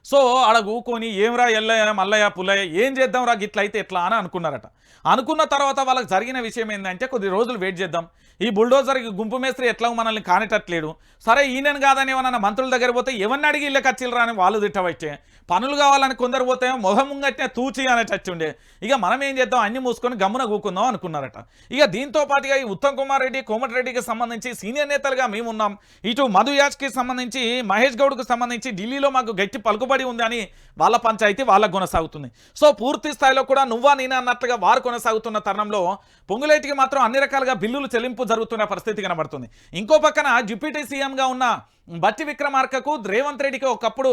సో ఆడ ఊకొని ఏమిరా ఎల్లయ్య మల్లయ్య పుల్లయ్య ఏం చేద్దాం రా గిట్ల అయితే ఎట్లా అని అనుకున్నారట. అనుకున్న తర్వాత వాళ్ళకి జరిగిన విషయం ఏంటంటే కొద్ది రోజులు వెయిట్ చేద్దాం, ఈ బుల్డోజర్కి గుంపు మేస్త్రి ఎట్లా మనల్ని కానేటట్లేడు, సరే ఈయనను కాదని ఏమన్నా మంత్రుల దగ్గర పోతే ఎవరిని అడిగి ఇళ్ళకి వచ్చిల్లరా అని వాళ్ళు తిట్టవచ్చే, పనులు కావాలని కొందరు పోతే మొహం ముంగట్నే తూచి అనేటట్టు ఉండే, ఇక మనం ఏం చేద్దాం అన్ని మూసుకొని గమ్మున కూకుందాం అనుకున్నారట. ఇక దీంతో పాటుగా ఈ ఉత్తమ్ కుమార్ రెడ్డి కోమటిరెడ్డికి సంబంధించి సీనియర్ నేతలుగా మేమున్నాం, ఇటు మధు యాజ్కి సంబంధించి మహేష్ గౌడ్కు సంబంధించి ఢిల్లీలో మాకు గట్టి పలుకుబడి ఉంది అని వాళ్ళ పంచాయతీ వాళ్ళకు కొనసాగుతుంది. సో పూర్తి స్థాయిలో కూడా నువ్వా నేనా అన్నట్లుగా వారు కొనసాగుతున్న తరుణంలో పొంగులేటికి మాత్రం అన్ని రకాలుగా బిల్లులు చెల్లింపు జరుగుతున్న పరిస్థితి కనబడుతుంది. ఇంకో పక్కన డిప్యూటీ సీఎంగా ఉన్న బట్టి విక్రమార్కకు రేవంత్ రెడ్డికి ఒకప్పుడు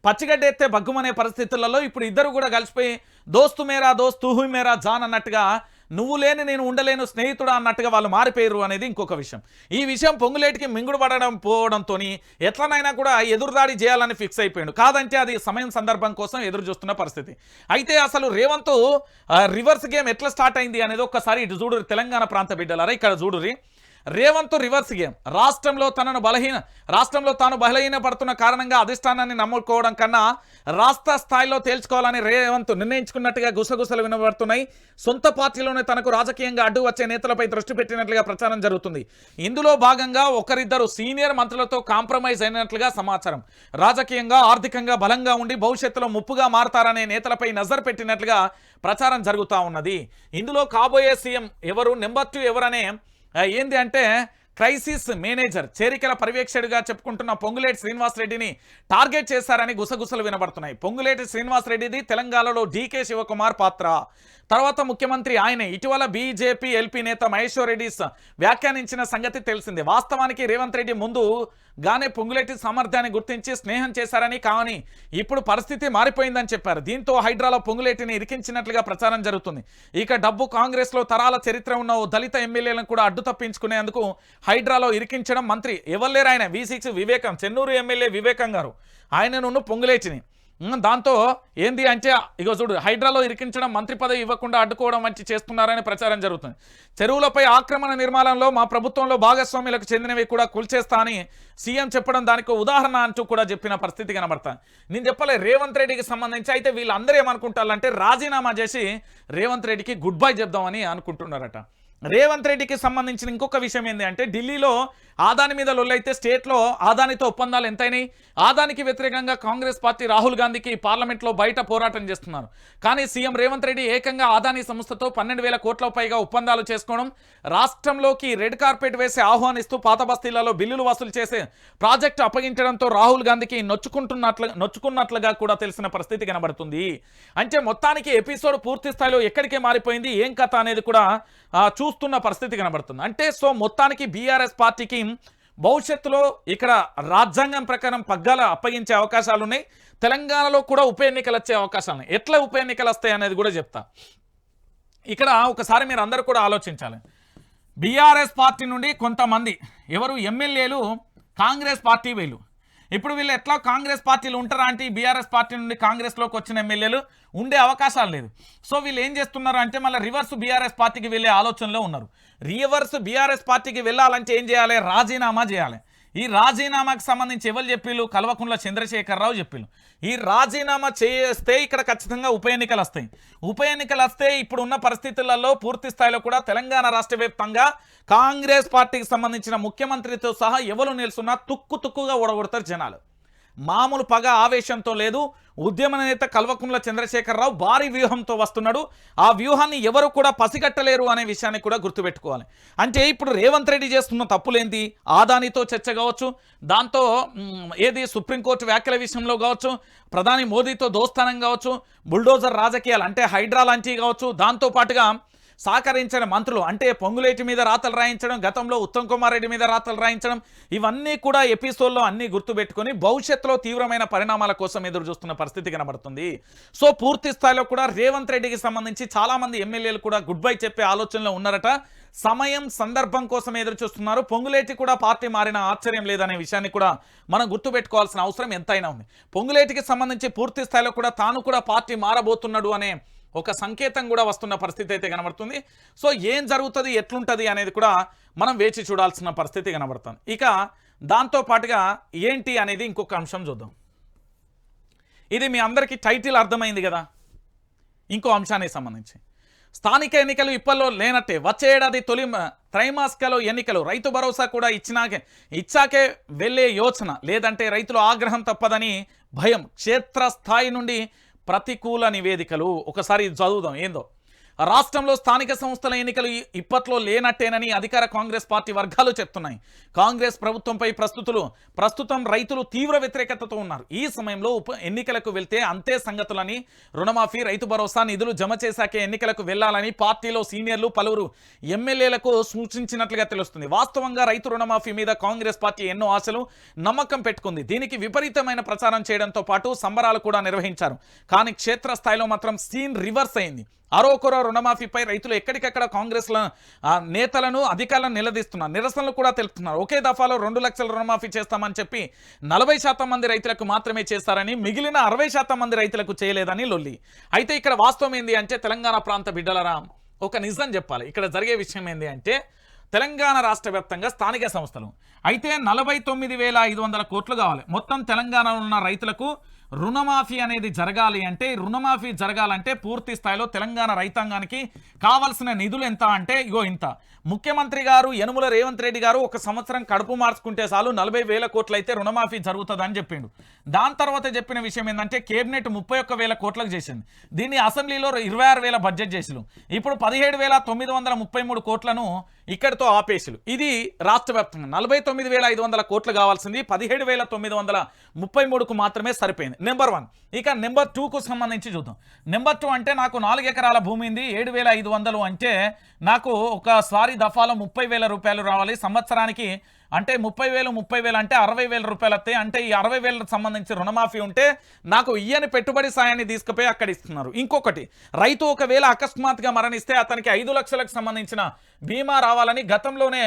పచ్చిగడ్డ ఎత్తే బగ్గుమనే పరిస్థితులలో ఇప్పుడు ఇద్దరు కూడా కలిసిపోయి దోస్తు మేరా దోస్త్ తూహు మేరా జాన్ అన్నట్టుగా నువ్వు లేని నేను ఉండలేను స్నేహితుడా అన్నట్టుగా వాళ్ళు మారిపోయారు అనేది ఇంకొక విషయం. ఈ విషయం పొంగులేటికి మింగుడు పడడం పోవడంతో ఎట్లనైనా కూడా ఎదురుదాడి చేయాలని ఫిక్స్ అయిపోయాడు, కాదంటే అది సమయం సందర్భం కోసం ఎదురు చూస్తున్న పరిస్థితి. అయితే అసలు రేవంత్ రివర్స్ గేమ్ ఎట్లా స్టార్ట్ అయింది అనేది ఒక్కసారి ఇటు చూడురి తెలంగాణ ప్రాంత బిడ్డలారా, ఇక్కడ చూడురి. రేవంత్ రివర్స్ గేమ్ రాష్ట్రంలో తాను బలహీనపడుతున్న కారణంగా అధిష్టానాన్ని నమ్ముకోవడం కన్నా రాష్ట్ర స్థాయిలో తేల్చుకోవాలని రేవంత్ నిర్ణయించుకున్నట్టుగా గుసగుసలు వినబడుతున్నాయి. సొంత పార్టీలోనే తనకు రాజకీయంగా అడ్డు వచ్చే నేతలపై దృష్టి పెట్టినట్లుగా ప్రచారం జరుగుతుంది. ఇందులో భాగంగా ఒకరిద్దరు సీనియర్ మంత్రులతో కాంప్రమైజ్ అయినట్లుగా సమాచారం. రాజకీయంగా ఆర్థికంగా బలంగా ఉండి భవిష్యత్తులో ముప్పుగా మారతారనే నేతలపై నజర్ పెట్టినట్లుగా ప్రచారం జరుగుతూ ఉన్నది. ఇందులో కాబోయే సీఎం ఎవరు, నెంబర్ 2 ఎవరనే ఏంది అంటే క్రైసిస్ మేనేజర్ చేరికల పర్యవేక్షకుడిగా చెప్పుకుంటున్న పొంగులేటి శ్రీనివాసరెడ్డిని టార్గెట్ చేశారని గుసగుసలు వినబడుతున్నాయి. పొంగులేటి శ్రీనివాసరెడ్డిది తెలంగాణలో డీకే శివకుమార్ పాత్ర, తర్వాత ముఖ్యమంత్రి ఆయనే. ఇటీవల బీజేపీ ఎల్పీ నేత మహేశ్వర్ రెడ్డి వ్యాఖ్యానించిన సంగతి తెలిసిందే. వాస్తవానికి రేవంత్ రెడ్డి ముందుగానే పొంగులేటి సామర్థ్యాన్ని గుర్తించి స్నేహం చేశారని, కానీ ఇప్పుడు పరిస్థితి మారిపోయిందని చెప్పారు. దీంతో హైడ్రాలో పొంగులేటిని ఇరికించినట్లుగా ప్రచారం జరుగుతుంది. ఇక డబ్బు కాంగ్రెస్లో తరాల చరిత్ర ఉన్న ఓ దళిత ఎమ్మెల్యేలను కూడా అడ్డు తప్పించుకునేందుకు హైడ్రాలో ఇరికించడం మంత్రి ఎవరు ఆయన V6 వివేకం, చెన్నూరు ఎమ్మెల్యే వివేకం గారు, ఆయనను పొంగులేటిని. దాంతో ఏంది అంటే ఇగో చూడు, హైడ్రాలో ఇరికించడం, మంత్రి పదవి ఇవ్వకుండా అడ్డుకోవడం వంటి చేస్తున్నారని ప్రచారం జరుగుతుంది. చెరువులపై ఆక్రమణ నిర్మాణంలో మా ప్రభుత్వంలో భాగస్వామ్యులకు చెందినవి కూడా కూల్చేస్తా అని సీఎం చెప్పడం దానికి ఉదాహరణ అంటూ కూడా చెప్పిన పరిస్థితి కనబడతాను. నేను చెప్పలే రేవంత్ రెడ్డికి సంబంధించి. అయితే వీళ్ళందరూ ఏమనుకుంటారంటే రాజీనామా చేసి రేవంత్ రెడ్డికి గుడ్ బై చెప్దామని అనుకుంటున్నారట. రేవంత్ రెడ్డికి సంబంధించిన ఇంకొక విషయం ఏంటి అంటే ఢిల్లీలో ఆదాని మీద లొల్లైతే స్టేట్లో ఆదానితో ఒప్పందాలు ఎంతైనాయి. ఆదానికి వ్యతిరేకంగా కాంగ్రెస్ పార్టీ రాహుల్ గాంధీకి పార్లమెంట్లో బయట పోరాటం చేస్తున్నారు. కానీ సీఎం రేవంత్ రెడ్డి ఏకంగా ఆదాని సంస్థతో 12,000 కోట్ల పైగా ఒప్పందాలు చేసుకోవడం, రాష్ట్రంలోకి రెడ్ కార్పెట్ వేసి ఆహ్వానిస్తూ పాత బస్తీలలో బిల్లులు వసూలు చేసే ప్రాజెక్టు అప్పగించడంతో రాహుల్ గాంధీకి నొచ్చుకున్నట్లుగా కూడా తెలిసిన పరిస్థితి కనబడుతుంది. అంటే మొత్తానికి ఎపిసోడ్ పూర్తి స్థాయిలో ఎక్కడికే మారిపోయింది, ఏం కథ అనేది కూడా చూస్తున్న పరిస్థితి కనబడుతుంది. అంటే సో మొత్తానికి బీఆర్ఎస్ పార్టీకి భవిష్యత్తులో ఇక్కడ రాజ్యాంగం ప్రకారం పగ్గాలు అప్పగించే అవకాశాలు ఉన్నాయి. తెలంగాణలో కూడా ఉప ఎన్నికలు వచ్చే అవకాశాలు ఉన్నాయి. ఎట్లా ఉప ఎన్నికలు వస్తాయి అనేది కూడా చెప్తా. ఇక్కడ ఒకసారి మీరు అందరూ కూడా ఆలోచించాలి. బీఆర్ఎస్ పార్టీ నుండి కొంతమంది ఎవరు ఎమ్మెల్యేలు కాంగ్రెస్ పార్టీ వీళ్ళు. ఇప్పుడు వీళ్ళు ఎట్లా కాంగ్రెస్ పార్టీలు ఉంటారా అంటే బీఆర్ఎస్ పార్టీ నుండి కాంగ్రెస్లోకి వచ్చిన ఎమ్మెల్యేలు ఉండే అవకాశాలు లేదు. సో వీళ్ళు ఏం చేస్తున్నారు అంటే మళ్ళీ రివర్స్ బీఆర్ఎస్ పార్టీకి వెళ్ళే ఆలోచనలో ఉన్నారు. రివర్స్ బీఆర్ఎస్ పార్టీకి వెళ్ళాలంటే ఏం చేయాలి, రాజీనామా చేయాలి. ఈ రాజీనామాకు సంబంధించి ఎవరు చెప్పిళ్ళు, కల్వకుంట్ల చంద్రశేఖరరావు చెప్పిళ్ళు. ఈ రాజీనామా చేస్తే ఇక్కడ ఖచ్చితంగా ఉప ఎన్నికలు వస్తాయి. ఉప ఎన్నికలు వస్తే ఇప్పుడున్న పరిస్థితులలో పూర్తి స్థాయిలో కూడా తెలంగాణ రాష్ట్ర వ్యాప్తంగా కాంగ్రెస్ పార్టీకి సంబంధించిన ముఖ్యమంత్రితో సహా ఎవరు నిలుస్తున్నా తుక్కుగా ఓడగొడతారు జనాలు. మామూలు పగ ఆవేశంతో లేదు. ఉద్యమ నేత కల్వకుంట్ల చంద్రశేఖరరావు భారీ వ్యూహంతో వస్తున్నాడు. ఆ వ్యూహాన్ని ఎవరు కూడా పసిగట్టలేరు అనే విషయాన్ని కూడా గుర్తుపెట్టుకోవాలి. అంటే ఇప్పుడు రేవంత్ రెడ్డి చేస్తున్న తప్పులేంటి, ఆదానితో చర్చ కావచ్చు, దాంతో ఏది సుప్రీంకోర్టు వ్యాఖ్యల విషయంలో కావచ్చు, ప్రధాని మోదీతో దోస్తానం కావచ్చు, బుల్డోజర్ రాజకీయాలు అంటే హైడ్రా లాంటివి కావచ్చు, దాంతోపాటుగా సహకరించిన మంత్రులు అంటే పొంగులేటి మీద రాతలు రాయించడం, గతంలో ఉత్తమ్ కుమార్ రెడ్డి మీద రాతలు రాయించడం, ఇవన్నీ కూడా ఎపిసోడ్లో అన్నీ గుర్తుపెట్టుకొని భవిష్యత్తులో తీవ్రమైన పరిణామాల కోసం ఎదురు చూస్తున్న పరిస్థితి కనబడుతుంది. సో పూర్తి స్థాయిలో కూడా రేవంత్ రెడ్డికి సంబంధించి చాలామంది ఎమ్మెల్యేలు కూడా గుడ్ బై చెప్పే ఆలోచనలో ఉన్నారట. సమయం సందర్భం కోసం ఎదురు చూస్తున్నారు. పొంగులేటి కూడా పార్టీ మారిన ఆశ్చర్యం లేదనే విషయాన్ని కూడా మనం గుర్తుపెట్టుకోవాల్సిన అవసరం ఎంతైనా ఉంది. పొంగులేటికి సంబంధించి పూర్తి స్థాయిలో కూడా తాను కూడా పార్టీ మారబోతున్నాడు అనే ఒక సంకేతం కూడా వస్తున్న పరిస్థితి అయితే కనబడుతుంది. సో ఏం జరుగుతుంది, ఎట్లుంటుంది అనేది కూడా మనం వేచి చూడాల్సిన పరిస్థితి కనబడుతుంది. ఇక దాంతోపాటుగా ఏంటి అనేది ఇంకొక అంశం చూద్దాం. ఇది మీ అందరికీ టైటిల్ అర్థమైంది కదా. ఇంకో అంశానికి సంబంధించి స్థానిక ఎన్నికలు ఇప్పట్లో లేనట్టే, వచ్చే ఏడాది తొలి త్రైమాసికలో ఎన్నికలు, రైతు భరోసా కూడా ఇచ్చాకే వెళ్ళే యోచన, లేదంటే రైతులు ఆగ్రహం తప్పదని భయం, క్షేత్రస్థాయి నుండి ప్రతికూల నివేదికలు. ఒకసారి చదువుదాం ఏందో. రాష్ట్రంలో స్థానిక సంస్థల ఎన్నికలు ఇప్పట్లో లేనట్టేనని అధికార కాంగ్రెస్ పార్టీ వర్గాలు చెప్తున్నాయి. కాంగ్రెస్ ప్రభుత్వంపై ప్రస్తుతం రైతులు తీవ్ర వ్యతిరేకతతో ఉన్నారు. ఈ సమయంలో ఎన్నికలకు వెళ్తే అంతే సంగతులని, రుణమాఫీ, రైతు భరోసా నిధులు జమ చేశాకే ఎన్నికలకు వెళ్లాలని పార్టీలో సీనియర్లు పలువురు ఎమ్మెల్యేలకు సూచించినట్లుగా తెలుస్తుంది. వాస్తవంగా రైతు రుణమాఫీ మీద కాంగ్రెస్ పార్టీ ఎన్నో ఆశలు, నమ్మకం పెట్టుకుంది. దీనికి విపరీతమైన ప్రచారం చేయడంతో పాటు సంబరాలు కూడా నిర్వహించారు. కానీ క్షేత్రస్థాయిలో మాత్రం సీన్ రివర్స్ అయింది. అరోకొర రుణమాఫీపై రైతులు ఎక్కడికక్కడ కాంగ్రెస్ నేతలను, అధికారులను నిలదీస్తున్నారు. నిరసనలు కూడా తెలుపుతున్నారు. ఒకే దఫాలో 2 లక్షల రుణమాఫీ చేస్తామని చెప్పి 40% మంది రైతులకు మాత్రమే చేస్తారని, మిగిలిన 60% మంది రైతులకు చేయలేదని లొల్లి. అయితే ఇక్కడ వాస్తవం ఏంది అంటే, తెలంగాణ ప్రాంత బిడ్డలరా ఒక నిజం చెప్పాలి. ఇక్కడ జరిగే విషయం ఏంది అంటే, తెలంగాణ రాష్ట్ర వ్యాప్తంగా స్థానిక సంస్థలు అయితే 49,500 కోట్లు కావాలి. మొత్తం తెలంగాణలో ఉన్న రైతులకు రుణమాఫీ అనేది జరగాలి అంటే, రుణమాఫీ జరగాలంటే పూర్తి స్థాయిలో తెలంగాణ రైతాంగానికి కావాల్సిన నిధులు ఎంత అంటే ఇగో ఇంత. ముఖ్యమంత్రి గారు యనుమల రేవంత్ రెడ్డి గారు ఒక సంవత్సరం కడుపు మార్చుకుంటే చాలు 40,000 కోట్లు అయితే రుణమాఫీ జరుగుతుందని చెప్పిండు. దాని తర్వాత చెప్పిన విషయం ఏంటంటే, కేబినెట్ 31,000 కోట్లకు చేసింది. దీన్ని అసెంబ్లీలో 26,000 బడ్జెట్ చేసిలు. ఇప్పుడు 17,933 కోట్లను ఇక్కడితో ఆపేసులు. ఇది రాష్ట్ర వ్యాప్తంగా 49,500 కోట్లు కావాల్సింది 17,933కు మాత్రమే సరిపోయింది. నెంబర్ 1. ఇక నెంబర్ 2కు సంబంధించి చూద్దాం. నెంబర్ 2 అంటే, నాకు 4 ఎకరాల భూమి ఉంది, 7,500 అంటే నాకు ఒకసారి దఫాలో 30,000 రూపాయలు రావాలి సంవత్సరానికి. అంటే 30,000 అంటే 60,000 రూపాయలు వస్తాయి. అంటే ఈ 60,000కు సంబంధించి రుణమాఫీ ఉంటే నాకు ఇయ్యని పెట్టుబడి సాయాన్ని తీసుకుపోయి అక్కడ ఇస్తున్నారు. ఇంకొకటి, రైతు ఒకవేళ అకస్మాత్తుగా మరణిస్తే అతనికి 5 లక్షలకు సంబంధించిన బీమా రావాలని గతంలోనే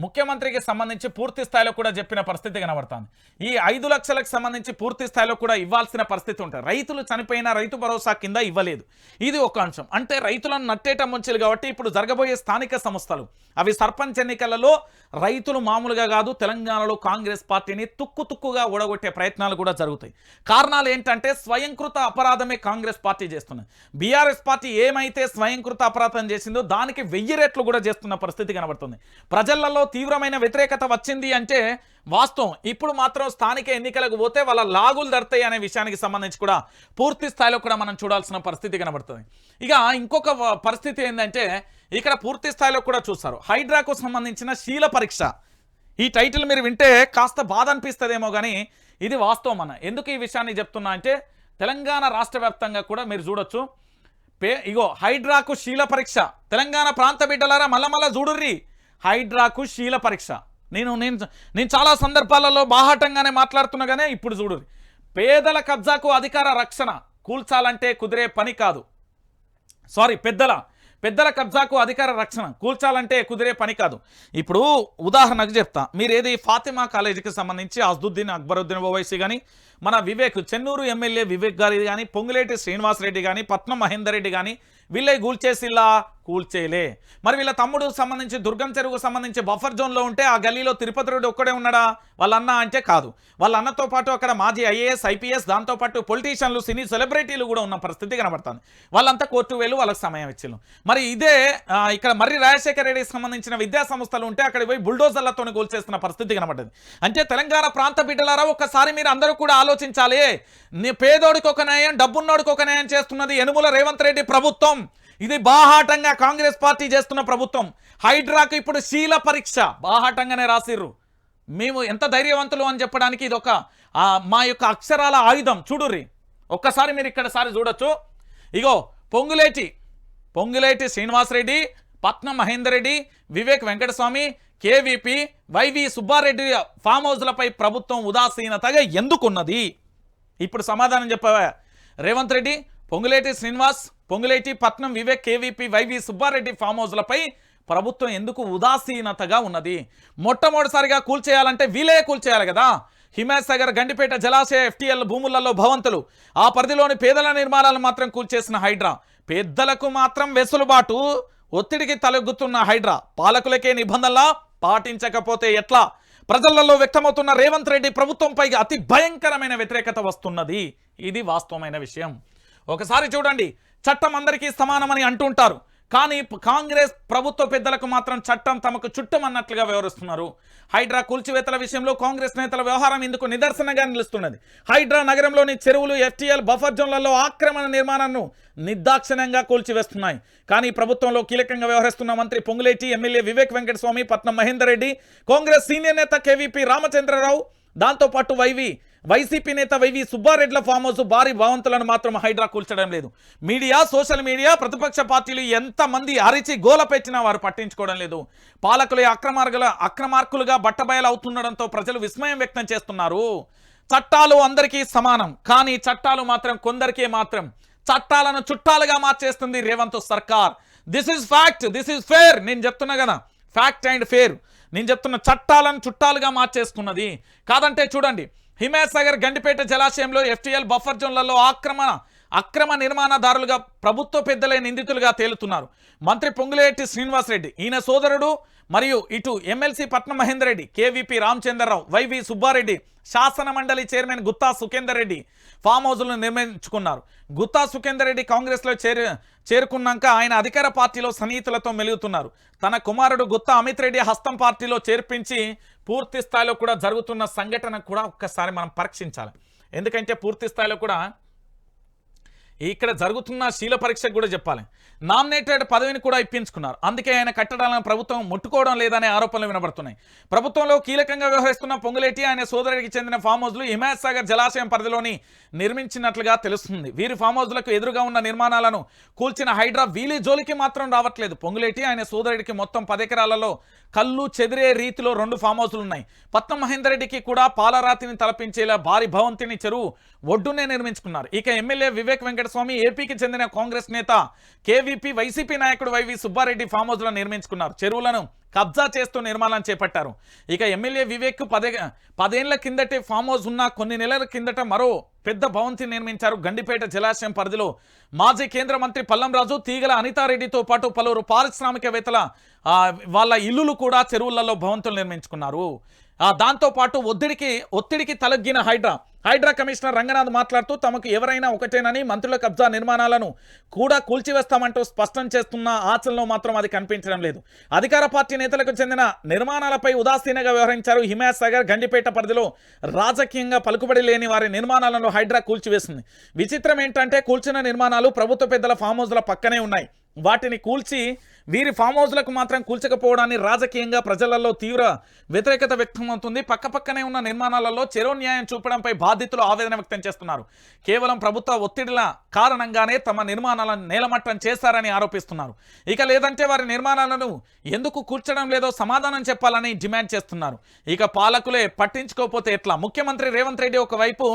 ముఖ్యమంత్రికి సంబంధించి పూర్తి స్థాయిలో కూడా చెప్పిన పరిస్థితి కనబడుతుంది. ఈ 5 లక్షలకు సంబంధించి పూర్తి స్థాయిలో కూడా ఇవ్వాల్సిన పరిస్థితి ఉంటుంది. రైతులు చనిపోయిన రైతు భరోసా కింద ఇవ్వలేదు. ఇది ఒక అంశం. అంటే రైతులను నట్టేట ముంచాలి కాబట్టి ఇప్పుడు జరగబోయే స్థానిక సంస్థలు అవి సర్పంచ్ ఎన్నికలలో రైతులు మామూలుగా కాదు, తెలంగాణలో కాంగ్రెస్ పార్టీని తుక్కుగా ఓడగొట్టే ప్రయత్నాలు కూడా జరుగుతాయి. కారణాలు ఏంటంటే, స్వయంకృత అపరాధమే కాంగ్రెస్ పార్టీ చేస్తున్నది. బీఆర్ఎస్ పార్టీ ఏమైతే స్వయంకృత అపరాధం చేసిందో దానికి 1000 రెట్లు కూడా చేస్తున్న పరిస్థితి కనబడుతుంది. ప్రజలలో తీవ్రమైన వ్యతిరేకత వచ్చింది అంటే వాస్తవం. ఇప్పుడు మాత్రం స్థానిక ఎన్నికలకు పోతే వాళ్ళ లాగులు దడతాయి అనే విషయానికి సంబంధించి కూడా పూర్తి స్థాయిలో కూడా మనం చూడాల్సిన పరిస్థితి కనబడుతుంది. ఇక ఇంకొక పరిస్థితి ఏంటంటే, ఇక్కడ పూర్తి స్థాయిలో కూడా చూస్తారు హైడ్రాకు సంబంధించిన శీల పరీక్ష. ఈ టైటిల్ మీరు వింటే కాస్త బాధ అనిపిస్తుందేమో కానీ ఇది వాస్తవం అన్న. ఎందుకు ఈ విషయాన్ని చెప్తున్నా అంటే, తెలంగాణ రాష్ట్ర వ్యాప్తంగా కూడా మీరు చూడొచ్చు. ఇగో హైడ్రాకు శీల పరీక్ష. తెలంగాణ ప్రాంత బిడ్డలారా మళ్ళా చూడుర్రి, హైడ్రాకు శీల పరీక్ష. నేను చాలా సందర్భాలలో బాహాటంగానే మాట్లాడుతున్నా కానీ ఇప్పుడు చూడు, పేదల కబ్జాకు అధికార రక్షణ కూల్చాలంటే కుదిరే పని కాదు. సారీ, పెద్దల కబ్జాకు అధికార రక్షణ కూల్చాలంటే కుదిరే పని కాదు. ఇప్పుడు ఉదాహరణకు చెప్తా. మీరు ఏది ఫాతిమా కాలేజీకి సంబంధించి అజ్దుద్దీన్ అక్బరుద్దీన్ ఓవైసీ కానీ, మన వివేక్ చెన్నూరు ఎమ్మెల్యే వివేక్ గారి కానీ, పొంగులేటి శ్రీనివాసరెడ్డి కానీ, పట్నం మహేందర్ రెడ్డి కానీ వీళ్ళే కూల్చేసిల్లా? కూల్చేలే. మరి వీళ్ళ తమ్ముడు సంబంధించి దుర్గం చెరువుకు సంబంధించి బఫర్ జోన్లో ఉంటే ఆ గల్లీలో తిరుపతి రెడ్డి ఒక్కడే ఉన్నాడా? వాళ్ళ అన్న అంటే కాదు. వాళ్ళ అన్నతో పాటు అక్కడ మాజీ ఐఏఎస్, ఐపీఎస్, దాంతోపాటు పొలిటీషియన్లు, సినీ సెలబ్రిటీలు కూడా ఉన్న పరిస్థితి కనబడుతుంది. వాళ్ళంతా కోర్టు వేలు వాళ్ళకి సమయం ఇచ్చిల్లు. మరి ఇదే ఇక్కడ మర్రి రాజశేఖర రెడ్డికి సంబంధించిన విద్యా సంస్థలు ఉంటే అక్కడ పోయి బుల్డోజర్లతో కూల్చేస్తున్న పరిస్థితి కనబడ్డది. అంటే తెలంగాణ ప్రాంత బిడ్డలారా ఒక్కసారి మీరు అందరూ కూడా ఆలోచించాలి. పేదోడికి ఒక న్యాయం, డబ్బున్నోడికి ఒక న్యాయం చేస్తున్నది యనుమల రేవంత్ రెడ్డి ప్రభుత్వం. ఇది బాహాటంగా కాంగ్రెస్ పార్టీ చేస్తున్న ప్రభుత్వం. హైడ్రాకు ఇప్పుడు శీల పరీక్ష బాహాటంగానే రాసిర్రు. మేము ఎంత ధైర్యవంతులు అని చెప్పడానికి ఇది ఒక మా యొక్క అక్షరాల ఆయుధం. చూడుర్రి ఒక్కసారి మీరు ఇక్కడ సారి చూడొచ్చు. ఇగో పొంగులేటి శ్రీనివాసరెడ్డి, పట్నం మహేందర్ రెడ్డి, వివేక్ వెంకటస్వామి, కేవీపీ, వైవి సుబ్బారెడ్డి ఫామ్ హౌస్లపై ప్రభుత్వం ఉదాసీనతగా ఎందుకున్నది? ఇప్పుడు సమాధానం చెప్పవా రేవంత్ రెడ్డి? పొంగులేటి శ్రీనివాస్, పొంగులేటి, పట్నం, వివేక్, కేవీపీ, వైవి సుబ్బారెడ్డి ఫామ్ హౌస్లపై ప్రభుత్వం ఎందుకు ఉదాసీనతగా ఉన్నది? మొట్టమొదటిసారిగా కూల్చేయాలంటే వీలే కూల్చేయాలి కదా. హిమాయత్సాగర్, గండిపేట జలాశయ ఎఫ్టీఎల్ భూములలో భవంతులు, ఆ పరిధిలోని పేదల నిర్మాణాలను మాత్రం కూల్చేసిన హైడ్రా. పెద్దలకు మాత్రం వెసులుబాటు, ఒత్తిడికి తలెగ్గుతున్న హైడ్రా పాలకులకే నిబంధనలా పాటించకపోతే ఎట్లా? ప్రజలలో వ్యక్తమవుతున్న రేవంత్ రెడ్డి ప్రభుత్వంపై అతి భయంకరమైన వ్యతిరేకత వస్తున్నది. ఇది వాస్తవమైన విషయం. ఒకసారి చూడండి, చట్టం అందరికీ సమానమని అంటుంటారు కానీ కాంగ్రెస్ ప్రభుత్వ పెద్దలకు మాత్రం చట్టం తమకు చుట్టం అన్నట్లుగా వ్యవహరిస్తున్నారు. హైడ్రా కూల్చివేతల విషయంలో కాంగ్రెస్ నేతల వ్యవహారం ఇందుకు నిదర్శనంగా నిలుస్తున్నది. హైడ్రా నగరంలోని చెరువులు, ఎఫ్టీఎల్, బఫర్ జోన్లలో ఆక్రమణ నిర్మాణాలను నిర్దాక్షిణ్యంగా కూల్చివేస్తున్నాయి. కానీ ప్రభుత్వంలో కీలకంగా వ్యవహరిస్తున్న మంత్రి పొంగులేటి, ఎమ్మెల్యే వివేక్ వెంకటస్వామి, పట్నం మహేందర్ రెడ్డి, కాంగ్రెస్ సీనియర్ నేత కేవీపీ రామచంద్రరావు, దాంతోపాటు వైసీపీ నేత వైవి సుబ్బారెడ్ల ఫామ్ హౌస్ భారీ భవంతులను మాత్రం హైడ్రా కూల్చడం లేదు. మీడియా, సోషల్ మీడియా, ప్రతిపక్ష పార్టీలు ఎంతమంది అరిచి గోల పెట్టినా వారు పట్టించుకోవడం లేదు. పాలకులే అక్రమార్కులుగా బట్టబయలు అవుతుండడంతో ప్రజలు విస్మయం వ్యక్తం చేస్తున్నారు. చట్టాలు అందరికీ సమానం, కానీ చట్టాలు మాత్రం కొందరికే మాత్రం చట్టాలను చుట్టాలుగా మార్చేస్తుంది రేవంత్ సర్కార్. This is fact, this is fair. నేను చెప్తున్నా కదా, ఫ్యాక్ట్ అండ్ ఫేర్. నేను చెప్తున్న చట్టాలను చుట్టాలుగా మార్చేసుకున్నది. కాదంటే చూడండి, హిమాయత్ సాగర్, గండిపేట జలాశయంలో ఎఫ్టీఎల్, బఫర్ జోన్లలో అక్రమ నిర్మాణదారులుగా ప్రభుత్వ పెద్దలే నిందితులుగా తేలుతున్నారు. మంత్రి పొంగులేటి శ్రీనివాసరెడ్డి, ఈయన సోదరుడు, మరియు ఇటు ఎమ్మెల్సీ పట్నం మహేందర్ రెడ్డి, కేవీపీ రామచంద్రరావు, వైవి సుబ్బారెడ్డి, శాసన మండలి చైర్మన్ గుత్తా సుఖేందర్ రెడ్డి ఫామ్ హౌస్లను నిర్మించుకున్నారు. గుత్తా సుఖేందర్ రెడ్డి కాంగ్రెస్లో చేరుకున్నాక ఆయన అధికార పార్టీలో సన్నిహితులతో మెలుగుతున్నారు. తన కుమారుడు గుత్తా అమిత్ రెడ్డి హస్తం పార్టీలో చేర్పించి పూర్తి స్థాయిలో కూడా జరుగుతున్న సంఘటన కూడా ఒక్కసారి మనం పరీక్షించాలి. ఎందుకంటే పూర్తి స్థాయిలో కూడా ఇక్కడ జరుగుతున్న శీల పరీక్షకు కూడా చెప్పాలి. నామినేటెడ్ పదవిని కూడా ఇప్పించుకున్నారు. అందుకే ఆయన కట్టడాలను ప్రభుత్వం ముట్టుకోవడం లేదనే ఆరోపణలు వినబడుతున్నాయి. ప్రభుత్వంలో కీలకంగా వ్యవహరిస్తున్న పొంగులేటి, ఆయన సోదరుడికి చెందిన ఫామ్ హౌస్లు హిమాయత్ సాగర్ జలాశయం పరిధిలోని నిర్మించినట్లుగా తెలుస్తుంది. వీరి ఫామ్ హౌస్లకు ఎదురుగా ఉన్న నిర్మాణాలను కూల్చిన హైడ్రా వీలి జోలికి మాత్రం రావట్లేదు. పొంగులేటి, ఆయన సోదరుడికి మొత్తం 10 ఎకరాలలో కళ్ళు చెదిరే రీతిలో 2 ఫామ్ హౌస్లు ఉన్నాయి. పట్నం మహేందర్ రెడ్డికి కూడా పాలరాతిని తలపించేలా భారీ భవంతిని చెరువు ఒడ్డునే నిర్మించుకున్నారు. ఇక ఎమ్మెల్యే వివేక్ వెంకటస్వామి, ఏపీకి చెందిన కాంగ్రెస్ నేత కేవీపీ, వైసీపీ నాయకుడు వైవి సుబ్బారెడ్డి ఫామ్ హౌస్లను నిర్మించుకున్నారు. చెరువులను కబ్జా చేస్తూ నిర్మాణం చేపట్టారు. ఇక ఎమ్మెల్యే వివేక్ 10 ఏళ్ల కిందటే ఫామ్ హౌస్ ఉన్న కొన్ని నెలల కిందట మరో పెద్ద భవంతి నిర్మించారు. గండిపేట జలాశయం పరిధిలో మాజీ కేంద్ర మంత్రి పల్లంరాజు, తీగల అనితారెడ్డితో పాటు పలువురు పారిశ్రామికవేత్తల వాళ్ళ ఇల్లులు కూడా చెరువులలో భవంతులు నిర్మించుకున్నారు. దాంతోపాటు ఒత్తిడికి తలగ్గిన హైడ్రా కమిషనర్ రంగనాథ్ మాట్లాడుతూ తమకు ఎవరైనా ఒకటేనని, మంత్రుల కబ్జా నిర్మాణాలను కూడా కూల్చివేస్తామంటూ స్పష్టం చేస్తున్న ఆచరణలో మాత్రం అది కనిపించడం లేదు. అధికార పార్టీ నేతలకు చెందిన నిర్మాణాలపై ఉదాసీనంగా వ్యవహరించారు. హిమాయత్ సాగర్, గండిపేట పరిధిలో రాజకీయంగా పలుకుబడి లేని వారి నిర్మాణాలను హైడ్రా కూల్చివేసింది. విచిత్రం ఏంటంటే కూల్చిన నిర్మాణాలు ప్రభుత్వ పెద్దల ఫామ్ హౌస్ల పక్కనే ఉన్నాయి. వాటిని కూల్చి వీరి ఫామ్ హౌస్లకు మాత్రం కూల్చకపోవడాన్ని రాజకీయంగా ప్రజలలో తీవ్ర వ్యతిరేకత వ్యక్తమవుతుంది. పక్కపక్కనే ఉన్న నిర్మాణాలలో చెరో న్యాయం చూపడంపై బాధితులు ఆవేదన వ్యక్తం చేస్తున్నారు. కేవలం ప్రభుత్వ ఒత్తిడిల కారణంగానే తమ నిర్మాణాలను నేలమట్టం చేశారని ఆరోపిస్తున్నారు. ఇక లేదంటే వారి నిర్మాణాలను ఎందుకు కూల్చడం లేదో సమాధానం చెప్పాలని డిమాండ్ చేస్తున్నారు. ఇక పాలకులే పట్టించుకోకపోతే ఎట్లా? ముఖ్యమంత్రి రేవంత్ రెడ్డి ఒకవైపు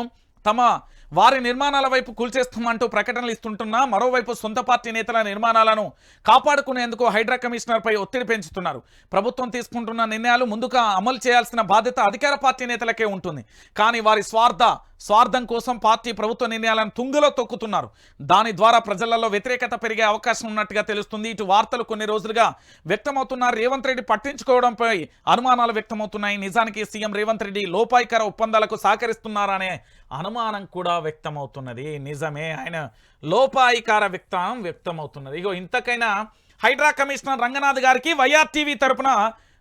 వారి నిర్మాణాల వైపు కూల్చేస్తామంటూ ప్రకటనలు ఇస్తుంటున్నా, మరోవైపు సొంత పార్టీ నేతల నిర్మాణాలను కాపాడుకునేందుకు హైడ్రా కమిషనర్పై ఒత్తిడి పెంచుతున్నారు. ప్రభుత్వం తీసుకుంటున్న నిర్ణయాలు ముందుగా అమలు చేయాల్సిన బాధ్యత అధికార పార్టీ నేతలకే ఉంటుంది. కానీ వారి స్వార్థం కోసం పార్టీ ప్రభుత్వ నిర్ణయాలను తుంగలో తొక్కుతున్నారు. దాని ద్వారా ప్రజలలో వ్యతిరేకత పెరిగే అవకాశం ఉన్నట్టుగా తెలుస్తుంది. ఇటు వార్తలు కొన్ని రోజులుగా వ్యక్తమవుతున్నారు. రేవంత్ రెడ్డి పట్టించుకోవడంపై అనుమానాలు వ్యక్తమవుతున్నాయి. నిజానికి సీఎం రేవంత్ రెడ్డి లోపాయికర ఒప్పందాలకు సహకరిస్తున్నారనే అనుమానం కూడా వ్యక్తమవుతున్నది. నిజమే, ఆయన లోపాయికార వ్యక్తమవుతున్నది. ఇగో ఇంతకైనా హైడ్రా కమిషనర్ రంగనాథ్ గారికి వైఆర్టీవీ తరపున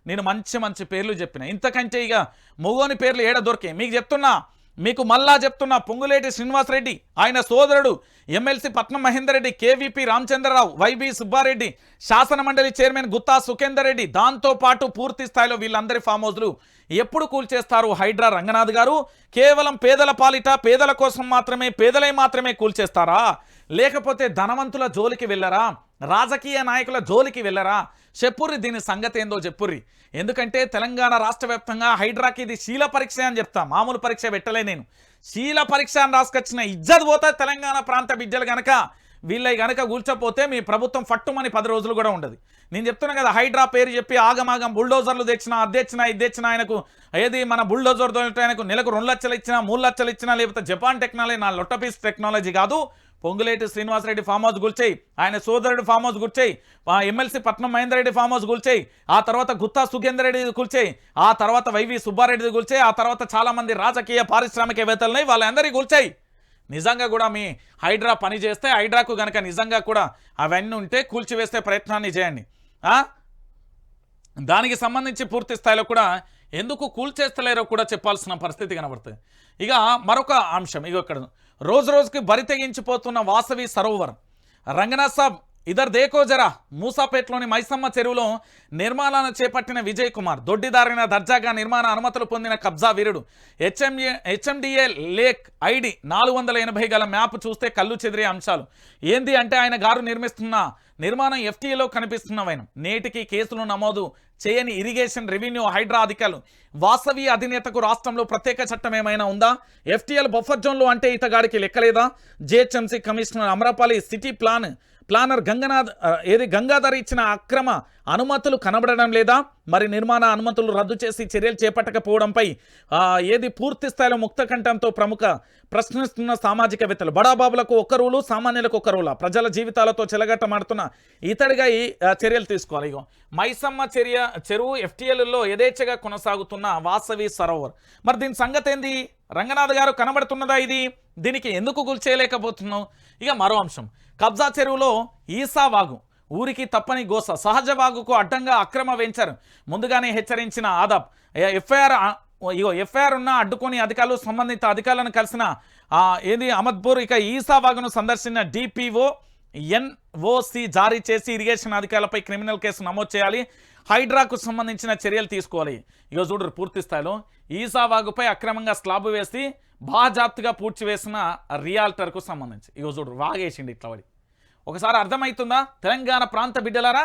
నేను మంచి పేర్లు చెప్పిన. ఇంతకంటే ఇక మొగోని పేర్లు ఏడ దొరికాయి మీకు చెప్తున్నా. మీకు మళ్ళా చెప్తున్నా, పొంగులేటి శ్రీనివాసరెడ్డి, ఆయన సోదరుడు ఎమ్మెల్సీ పట్నం మహేందర్ రెడ్డి, కేవీపీ రామచంద్రరావు, వైవి సుబ్బారెడ్డి, శాసన మండలి చైర్మన్ గుత్తా సుఖేందర్ రెడ్డి, దాంతోపాటు పూర్తి స్థాయిలో వీళ్ళందరి ఫామ్ హౌస్లు ఎప్పుడు కూల్చేస్తారు హైడ్రా రంగనాథ్ గారు? కేవలం పేదల పాలిట, పేదల కోసం మాత్రమే, పేదలై మాత్రమే కూల్చేస్తారా? లేకపోతే ధనవంతుల జోలికి వెళ్ళరా? రాజకీయ నాయకుల జోలికి వెళ్ళరా? చెప్పుర్రి, దీని సంగతి ఏందో చెప్పుర్రి. ఎందుకంటే తెలంగాణ రాష్ట్ర వ్యాప్తంగా హైడ్రాకి ఇది శీల పరీక్ష అని చెప్తా, మామూలు పరీక్ష పెట్టలే నేను. శీల పరీక్ష అని రాసుకొచ్చిన ఇజ్జత్ పోతే తెలంగాణ ప్రాంత బిడ్డలు కనుక వీళ్ళవి కనుక కూల్చపోతే మీ ప్రభుత్వం ఫట్టుమని 10 రోజులు కూడా ఉండదు. నేను చెప్తున్నా కదా, హైడ్రా పేరు చెప్పి ఆగమాగం బుల్డోజర్లు తెచ్చినా, అది తెచ్చినా ఆయనకు ఏది మన బుల్డోజర్ ఆయనకు నెలకు 2 లక్షలు ఇచ్చినా, 3 లక్షలు ఇచ్చినా, లేకపోతే జపాన్ టెక్నాలజీ, నా లొట్టపీస్ టెక్నాలజీ కాదు. పొంగులేటి శ్రీనివాసరెడ్డి ఫామ్ హౌస్ గుల్చేయి, ఆయన సోదరుడు ఫామ్ హౌస్ గుల్చేయి, ఎమ్మెల్సీ పట్నం మహేందర్ రెడ్డి ఫామ్ హౌస్ గుల్చేయి, ఆ తర్వాత గుత్తా సుఖేందర్ రెడ్డి కూల్చేయి, ఆ తర్వాత వైవి సుబ్బారెడ్డిది గుల్చేయి, ఆ తర్వాత చాలామంది రాజకీయ పారిశ్రామికవేత్తలని వాళ్ళందరికీ కూల్చేయి. నిజంగా కూడా మీ హైడ్రా పని చేస్తే హైడ్రాకు గనక నిజంగా కూడా అవన్నీ ఉంటే కూల్చివేసే ప్రయత్నాన్ని చేయండి. దానికి సంబంధించి పూర్తి స్థాయిలో కూడా ఎందుకు కూల్చేస్తలేరో కూడా చెప్పాల్సిన పరిస్థితి కనబడుతుంది. ఇక మరొక అంశం ఇక్కడ రోజు రోజుకి బరి తెగించిపోతున్న వాసవి సరోవర్. రంగనాథ్ సాబ్ ఇద్దరు దేకో జరా. మూసాపేటలోని మైసమ్మ చెరువులో నిర్మాణాలను చేపట్టిన విజయ్ కుమార్ దొడ్డిదారిన దర్జాగా నిర్మాణ అనుమతులు పొందిన కబ్జా వీరుడు. హెచ్ఎండిఏ లేక్ ఐడి 480 గల మ్యాప్ చూస్తే కళ్ళు చెదిరే అంశాలు. ఏంది అంటే ఆయన గారు నిర్మిస్తున్న నిర్మాణం ఎఫ్టీఏలో కనిపిస్తున్నవైన నేటికి కేసులు నమోదు చేయని ఇరిగేషన్ రెవెన్యూ హైడ్రా అధికారులు. వాసవి అధినేతకు రాష్ట్రంలో ప్రత్యేక చట్టం ఏమైనా ఉందా? ఎఫ్టీఎల్ బఫర్ జోన్లు అంటే ఇతగాడికి లెక్కలేదా? GHMC commissioner Amrapali city planner Gangadhar ఇచ్చిన అక్రమ అనుమతులు కనబడడం లేదా? మరి నిర్మాణ అనుమతులు రద్దు చేసి చర్యలు చేపట్టకపోవడంపై పూర్తి స్థాయిలో ముక్తకంఠంతో ప్రశ్నిస్తున్న సామాజికవేత్తలు. బడాబాబులకు ఒక్క రూలు, సామాన్యులకు ఒక్క రూలా? ప్రజల జీవితాలతో చెలగట్టమాడుతున్న ఇతడిగా ఈ చర్యలు తీసుకోవాలి. మైసమ్మ చెరువు ఎఫ్టీఎల్లో యథేచ్ఛగా కొనసాగుతున్న వాసవి సరోవర్. మరి దీని సంగతి ఏంది? రంగనాథ్ గారు కనబడుతున్నదా ఇది? దీనికి ఎందుకు గుల్చేయలేకపోతున్నావు? ఇక మరో అంశం, కబ్జా చెరువులో ఈసా వాగు ఊరికి తప్పని గోస. సహజ వాగుకు అడ్డంగా అక్రమ వెంచర్ ముందుగానే హెచ్చరించిన ఆదాబ్. ఎఫ్ఐఆర్ ఉన్న అడ్డుకొని అధికారులు సంబంధిత అధికారులను కలిసిన అహ్మద్పూర్. ఇక ఈసా వాగును సందర్శించిన డిపిఓ ఎన్ఓసి జారీ చేసి ఇరిగేషన్ అధికారులపై క్రిమినల్ కేసు నమోదు చేయాలి. హైడ్రాకు సంబంధించిన చర్యలు తీసుకోవాలి. చూడరు పూర్తి స్థాయిలో ఈసా వాగుపై అక్రమంగా స్లాబ్ వేసి బాజాప్తుగా పూడ్చివేసిన రియాల్టర్కు సంబంధించి చూడరు వాగేసిండి ఇట్లా పడి. ఒకసారి అర్థమవుతుందా తెలంగాణ ప్రాంత బిడ్డలారా?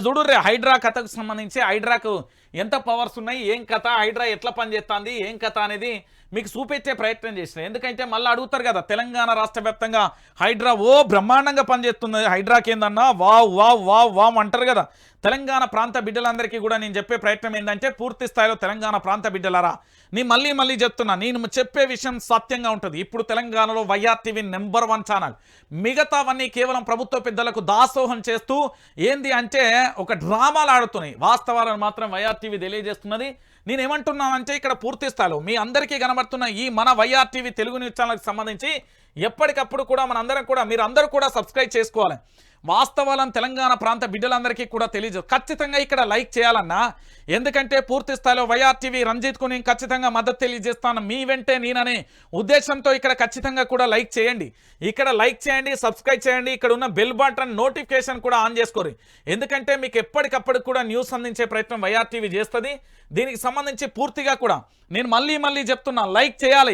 చూడుర్రే హైడ్రా కథకు సంబంధించి హైడ్రాకు ఎంత పవర్స్ ఉన్నాయి, ఏం కథ, హైడ్రా ఎట్లా పనిచేస్తుంది, ఏం కథ అనేది మీకు చూపెట్టే ప్రయత్నం చేసిన. ఎందుకంటే మళ్ళీ అడుగుతారు కదా, తెలంగాణ రాష్ట్ర వ్యాప్తంగా హైడ్రా బ్రహ్మాండంగా పనిచేస్తుంది, హైడ్రాకి ఏందన్నా వావ్ వావ్ వావ్ వావ్ అంటారు కదా. తెలంగాణ ప్రాంత బిడ్డలందరికీ కూడా నేను చెప్పే ప్రయత్నం ఏంటంటే పూర్తి స్థాయిలో తెలంగాణ ప్రాంత బిడ్డలారా, నేను మళ్ళీ చెప్తున్నా, నేను చెప్పే విషయం సత్యంగా ఉంటుంది. ఇప్పుడు తెలంగాణలో వైఆర్టీవీ నెంబర్ 1 ఛానల్. మిగతావన్నీ కేవలం ప్రభుత్వ పెద్దలకు దాసోహం చేస్తూ ఏంది అంటే ఒక డ్రామాలు ఆడుతున్నాయి. వాస్తవాలను మాత్రం వైఆర్టీవీ తెలియజేస్తున్నది. నేనేమంటున్నానంటే ఇక్కడ పూర్తి స్థాయిలో మీ అందరికీ కనబడుతున్న ఈ మన వైఆర్టీవీ తెలుగు న్యూస్ ఛానల్కి సంబంధించి ఎప్పటికప్పుడు కూడా మనందరం కూడా మీరందరూ కూడా సబ్స్క్రైబ్ చేసుకోవాలి. వాస్తవాలను తెలంగాణ ప్రాంత బిడ్డలందరికీ కూడా తెలియజేస్తారు. ఖచ్చితంగా ఇక్కడ లైక్ చేయాలన్నా, ఎందుకంటే పూర్తి స్థాయిలో వైఆర్టీవీ రంజిత్కు నేను ఖచ్చితంగా మద్దతు తెలియజేస్తాను. మీ వెంటే నేననే ఉద్దేశంతో ఇక్కడ ఖచ్చితంగా కూడా లైక్ చేయండి. ఇక్కడ లైక్ చేయండి, సబ్స్క్రైబ్ చేయండి. ఇక్కడ ఉన్న బెల్ బటన్ నోటిఫికేషన్ కూడా ఆన్ చేసుకోరు. ఎందుకంటే మీకు ఎప్పటికప్పుడు కూడా న్యూస్ అందించే ప్రయత్నం వైఆర్టీవీ చేస్తుంది. దీనికి సంబంధించి పూర్తిగా కూడా నేను మళ్ళీ చెప్తున్నా, లైక్ చేయాలి.